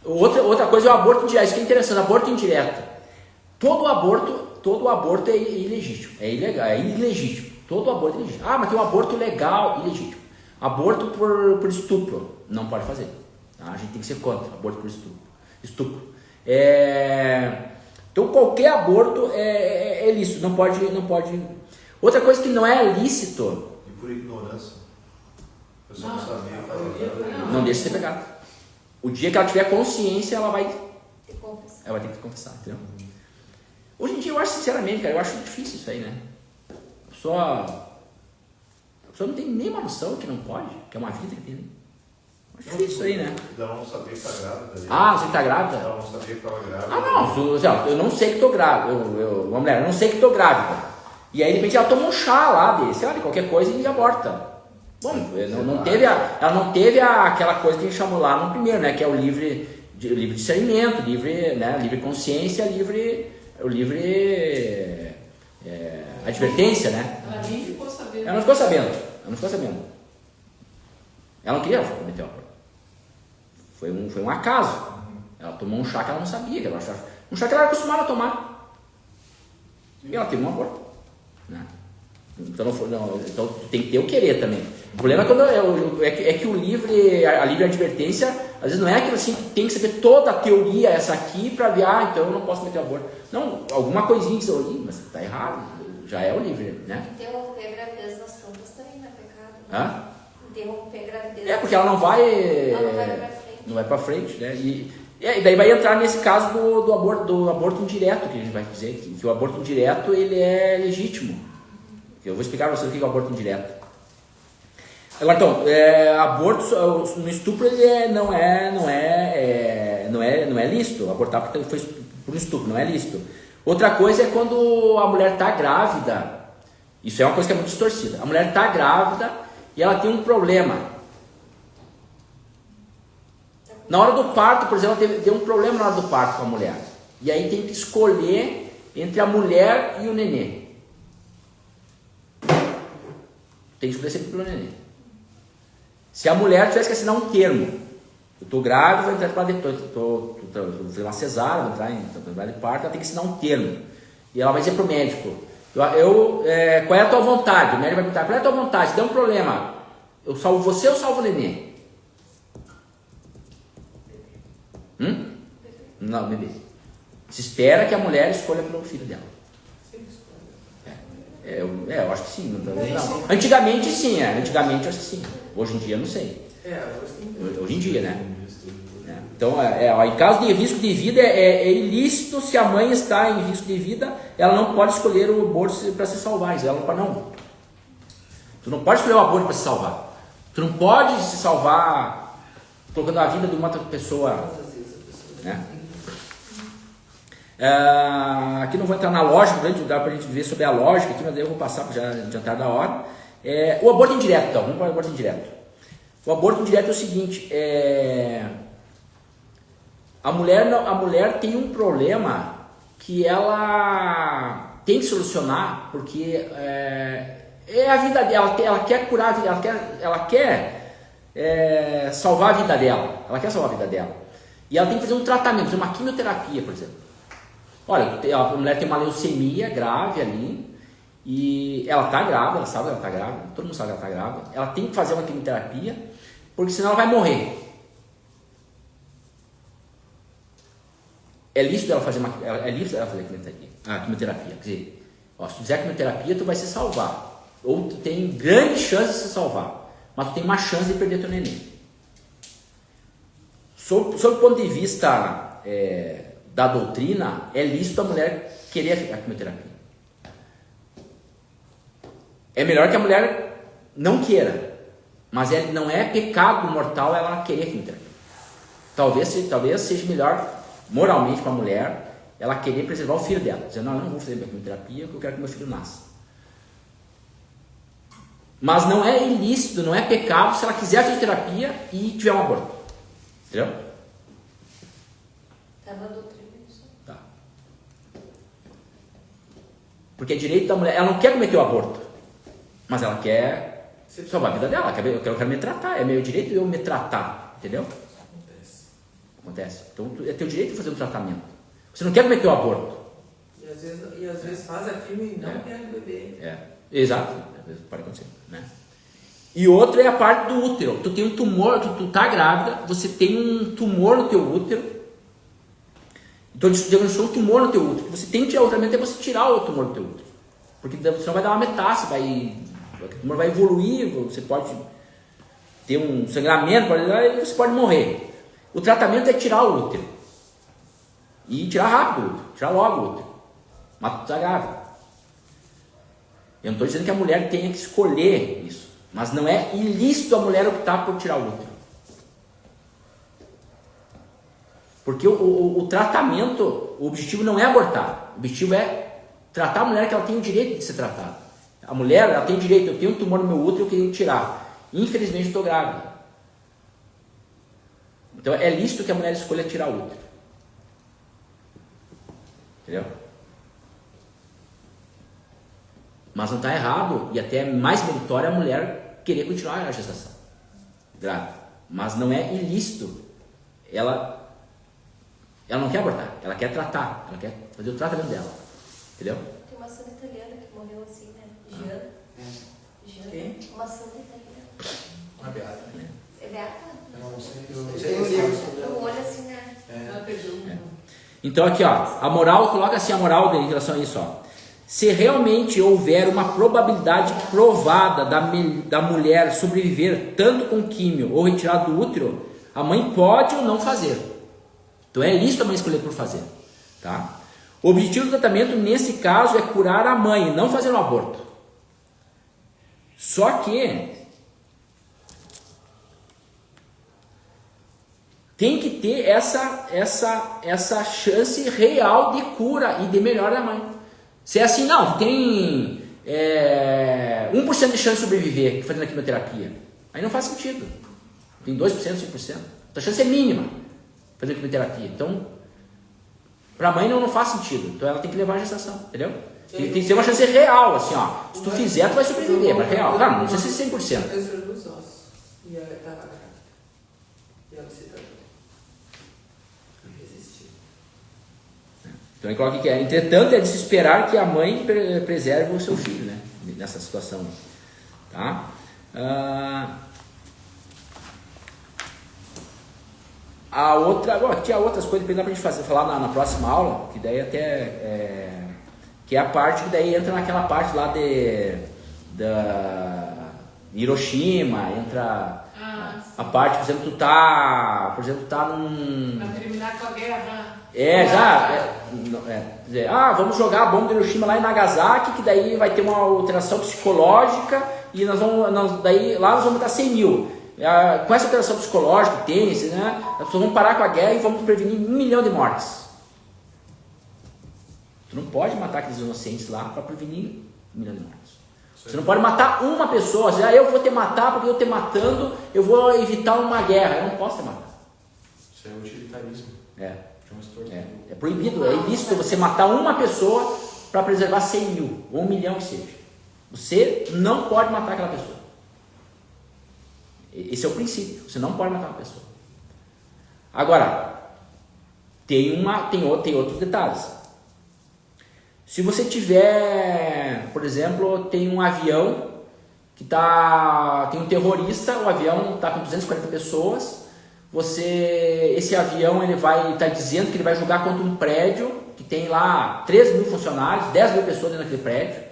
Outra coisa é o aborto indireto. Isso que é interessante, aborto indireto. Todo aborto é ilegítimo, é ilegal, é ilegítimo. Todo aborto é ilegítimo. Mas tem um aborto legal, ilegítimo. Aborto por estupro, não pode fazer. Tá? A gente tem que ser contra aborto por estupro. Então qualquer aborto é lícito, não pode. Outra coisa que não é lícito. E por ignorância. Eu só não sabia. Não deixa de ser pegado. O dia que ela tiver consciência, ela vai ter que confessar, entendeu? Hoje em dia eu acho, sinceramente, cara, eu acho difícil isso aí, né? A pessoa não tem nenhuma noção que não pode, que é uma vida que tem. Né? Acho difícil isso aí, né? Ela não sabia que está grávida. Você está grávida? Ela não sabia que estava grávida. Não, eu não sei que estou grávida. Uma mulher, eu não sei que estou grávida. E aí, de repente, ela toma um chá lá de qualquer coisa e aborta. Bom, ela não teve aquela coisa que a gente chamou lá no primeiro, né? Que é o livre discernimento, livre consciência, livre advertência, né? Ela nem ficou sabendo. Ela não ficou sabendo. Ela não queria cometer o aborto. Foi um acaso. Ela tomou um chá que ela não sabia, um chá que ela era acostumada a tomar. E ela teve um aborto. Né? Então tem que ter o querer também. O problema é que a livre advertência, às vezes não é aquilo assim que tem que saber toda a teoria essa aqui para ver, então eu não posso cometer aborto. Não, alguma coisinha que você mas está errado, já é o livre, né? Interromper a gravidez nas tantas também não é pecado. Interromper a gravidez. Porque ela não vai para frente, né? E daí vai entrar nesse caso do aborto indireto, que a gente vai dizer que o aborto indireto ele é legítimo. Eu vou explicar para vocês o que é o aborto indireto. Agora, então, aborto no estupro ele não é lícito. Abortar porque foi por estupro, não é lícito. Outra coisa é quando a mulher está grávida. Isso é uma coisa que é muito distorcida. A mulher está grávida e ela tem um problema. Na hora do parto, por exemplo, deu um problema na hora do parto com a mulher. E aí tem que escolher entre a mulher e o nenê. Tem que escolher sempre pelo nenê. Se a mulher tivesse que assinar um termo, eu estou grávida, vou entrar para vou fazer uma cesárea, vou entrar em trabalho de parto, ela tem que assinar um termo. E ela vai dizer para o médico, qual é a tua vontade? O médico vai perguntar, qual é a tua vontade? Se der um problema, eu salvo você ou salvo o nenê? Não, bebê. Se espera que a mulher escolha pelo filho dela. Eu acho que sim. Não. Antigamente sim, antigamente eu acho que sim. Hoje em dia eu não sei. Hoje em dia, né? Então, em caso de risco de vida, é ilícito. Se a mãe está em risco de vida, ela não pode escolher o aborto para se salvar. Ela não. Tu não pode escolher o aborto para se salvar. Tu não pode se salvar colocando a vida de uma outra pessoa. Né? Aqui não vou entrar na lógica, dá para a gente ver sobre a lógica aqui, mas eu vou passar para já adiantar da hora. O aborto indireto, então, vamos para o aborto indireto. O aborto indireto é o seguinte, a mulher tem um problema que ela tem que solucionar, porque é a vida dela, ela quer curar a vida, ela quer salvar a vida dela, e ela tem que fazer um tratamento, uma quimioterapia, por exemplo. Olha, a mulher tem uma leucemia grave ali, e ela está grávida, ela sabe que ela está grávida, todo mundo sabe que ela está grávida, ela tem que fazer uma quimioterapia, porque senão ela vai morrer. é lícito ela fazer quimioterapia. Quer dizer, se tu fizer quimioterapia, tu vai se salvar. Ou tu tem grande chance de se salvar. Mas tu tem uma chance de perder teu neném. Sob o ponto de vista da doutrina, é lícito a mulher querer a quimioterapia. É melhor que a mulher não queira. Mas não é pecado mortal ela querer a quimioterapia. Talvez seja melhor, moralmente, para a mulher, ela querer preservar o filho dela. Dizer, não, eu não vou fazer minha quimioterapia porque eu quero que meu filho nasça. Mas não é ilícito, não é pecado se ela quiser a fisioterapia e tiver um aborto. Entendeu? Está na doutrina isso. Tá. Porque é direito da mulher. Ela não quer cometer o aborto, mas ela quer salvar a vida dela. Eu quero me tratar. É meu direito eu me tratar. Entendeu? Acontece. Então é teu direito de fazer um tratamento. Você não quer cometer o aborto. E às vezes faz aquilo e não quer o bebê. Exato. Às vezes pode acontecer, né? E outra é a parte do útero. Tu tem um tumor, tu tá grávida, você tem um tumor no teu útero. Então diagnosticou um tumor no teu útero. Você tem que tirar o tratamento, é você tirar o tumor do teu útero. Porque senão vai dar uma metástase, o tumor vai evoluir, você pode ter um sangramento, e você pode morrer. O tratamento é tirar o útero. E tirar rápido o útero, tirar logo o útero. Mas tu tá grávida. Eu não estou dizendo que a mulher tenha que escolher isso. Mas não é ilícito a mulher optar por tirar o útero. Porque o tratamento, o objetivo não é abortar. O objetivo é tratar a mulher que ela tem o direito de ser tratada. A mulher, ela tem o direito, eu tenho um tumor no meu útero, eu queria tirar. Infelizmente, eu estou grávida. Então, é lícito que a mulher escolha tirar o útero. Entendeu? Mas não está errado, e até é mais meritório a mulher querer continuar a gestação. Grávida. Mas não é ilícito. Ela não quer abortar, ela quer tratar, ela quer fazer o tratamento dela. Entendeu? Tem uma santa italiana que morreu assim, né? Giana. Quem? Uma santa italiana. Uma beata. É beata? Eu não sei. Eu olho assim, né? Ela perdeu. Então aqui, ó, a moral, coloca assim a moral em relação a isso, ó. Se realmente houver uma probabilidade provada da mulher sobreviver tanto com químio ou retirada do útero, a mãe pode ou não fazer. Então é lícito a mãe escolher por fazer, tá? O objetivo do tratamento nesse caso é curar a mãe, não fazer um aborto. Só que tem que ter essa chance real de cura e de melhora da mãe. Se é assim, não, tem 1% de chance de sobreviver fazendo a quimioterapia. Aí não faz sentido. Tem 2%, 5%. A chance é mínima fazendo a quimioterapia. Então, para a mãe não faz sentido. Então ela tem que levar a gestação, entendeu? Tem que ser uma chance real, assim, ó. Se tu fizer, tu vai sobreviver, mas real. Não sei se é 100%. Câncer dos ossos. E ela estava grávida. E ela se tratou. Não resistiu. Então ele coloca aqui que entretanto é de se esperar que a mãe preserve o seu filho, né? Nessa situação, tá? A outra, agora tinha outras coisas que dá pra gente falar na próxima aula, que daí até que é a parte que daí entra naquela parte lá da Hiroshima, entra a parte, por exemplo, tu tá num... Pra terminar com a guerra. Vamos jogar a bomba de Hiroshima lá em Nagasaki, que daí vai ter uma alteração psicológica e daí lá nós vamos estar 100 mil. Com essa alteração psicológica que tem, né, as pessoas vão parar com a guerra e vamos prevenir 1 milhão de mortes. Tu não pode matar aqueles inocentes lá para prevenir 1 milhão de mortes. Você não pode matar uma pessoa, eu vou te matar porque eu te matando, eu vou evitar uma guerra. Eu não posso te matar. Isso é utilitarismo. É proibido, é ilícito você matar uma pessoa para preservar 100 mil, ou 1 milhão que seja. Você não pode matar aquela pessoa. Esse é o princípio, você não pode matar uma pessoa. Agora, tem outros detalhes. Se você tiver, por exemplo, tem um avião que tem um terrorista, o avião está com 240 pessoas, esse avião ele vai estar dizendo que ele vai jogar contra um prédio que tem lá 3 mil funcionários, 10 mil pessoas dentro daquele prédio.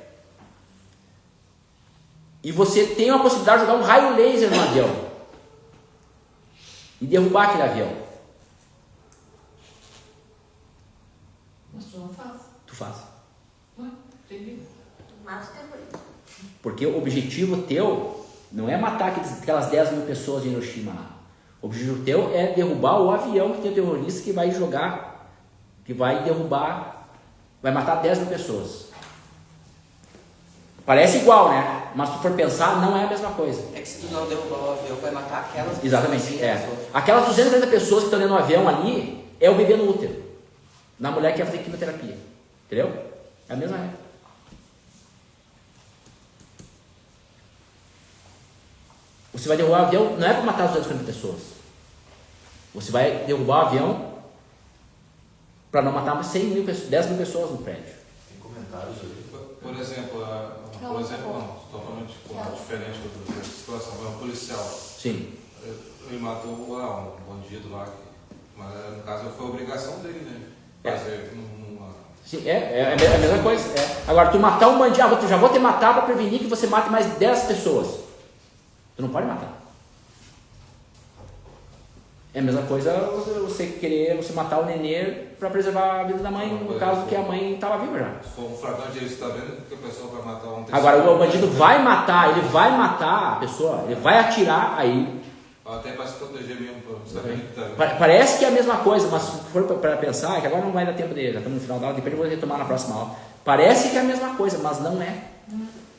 E você tem a possibilidade de jogar um raio laser no avião e derrubar aquele avião. Mas tu não faz. Tu faz. Não, entendi. Mata o terrorista. Porque o objetivo teu não é matar aquelas 10 mil pessoas de Hiroshima lá. O objetivo teu é derrubar o avião que tem o terrorista que vai jogar, que vai derrubar, vai matar 10 mil pessoas. Parece igual, né? Mas se tu for pensar, não é a mesma coisa. É que se tu não derrubar o avião, vai matar aquelas Exatamente, pessoas. é. Aquelas 230 pessoas que estão dentro do avião ali, é o bebê no útero. Na mulher que ia fazer quimioterapia. Entendeu? É a mesma regra. Você vai derrubar o avião, não é para matar as 240 pessoas. Você vai derrubar o avião para não matar 100 mil pessoas, 10 mil pessoas no prédio. Tem comentários ali? Por exemplo, totalmente diferente da situação, um policial. Sim. Ele matou um bandido lá, mas no caso foi obrigação dele, né? Fazer uma... Sim, é a mesma coisa. É. Agora, tu matar um bandido, eu já vou te matar para prevenir que você mate mais 10 pessoas. Tu não pode matar. É a mesma coisa você matar o nenê para preservar a vida da mãe, no caso que a mãe estava viva já. Se for um flagrante, ele está vendo que a pessoa vai matar um terceiro. Agora, o bandido vai matar a pessoa, ele vai atirar, aí... Até para se proteger mesmo, para saber que está vendo. Parece que é a mesma coisa, mas se for para pensar, que agora não vai dar tempo dele, já estamos no final da aula, depois eu vou retomar na próxima aula. Parece que é a mesma coisa, mas não é.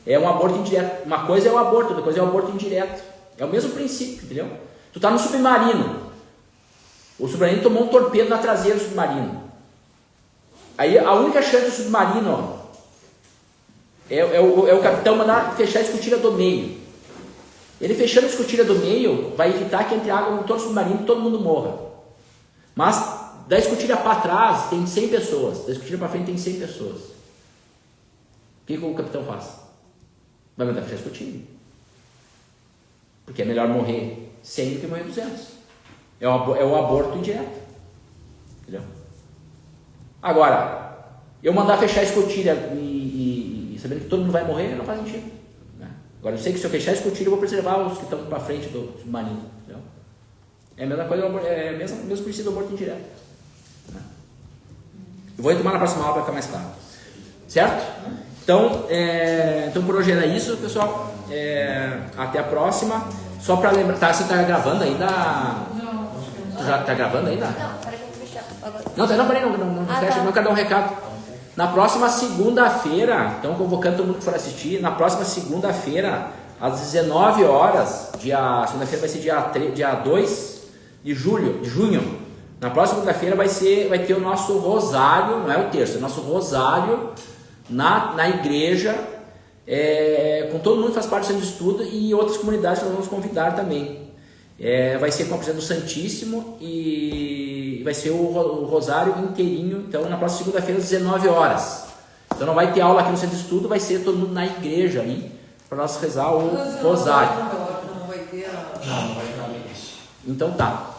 É um aborto indireto. Uma coisa é o aborto, outra coisa é o aborto indireto. É o mesmo princípio, entendeu? Tu tá no submarino. O submarino tomou um torpedo na traseira do submarino. Aí a única chance do submarino é o capitão mandar fechar a escotilha do meio. Ele fechando a escotilha do meio vai evitar que entre água no todo o submarino e todo mundo morra. Mas da escotilha para trás tem 100 pessoas. Da escotilha para frente tem 100 pessoas. O que o capitão faz? Vai mandar fechar a escotilha. Porque é melhor morrer 100 do que morrer 200. É o aborto indireto. Entendeu? Agora, eu mandar fechar a escotilha e sabendo que todo mundo vai morrer, não faz sentido. Né? Agora, eu sei que se eu fechar a escotilha, eu vou preservar os que estão para frente do submarino. Entendeu? É a mesma coisa, é o mesmo princípio do aborto indireto. Né? Eu vou retomar na próxima aula para ficar mais claro. Certo? Então por hoje era isso, pessoal. Até a próxima. Só para lembrar, você está gravando ainda? Tu já está gravando ainda? Não, peraí que eu vou fechar agora. Não fecha, não quero dar um recado. Na próxima segunda-feira, então convocando todo mundo que for assistir, na próxima segunda-feira, às 19 horas, segunda-feira vai ser dia 2 de junho. Na próxima segunda-feira vai ter o nosso rosário, não é o terço, é o nosso rosário na igreja, com todo mundo que faz parte do centro de estudo e outras comunidades que nós vamos convidar também. Vai ser com a presença do Santíssimo e vai ser o rosário inteirinho, então na próxima segunda-feira às 19 horas. Então não vai ter aula aqui no centro de estudo, vai ser todo mundo na igreja ali, para nós rezar o rosário. Não vai ter. Não vai ter nada disso. Então tá.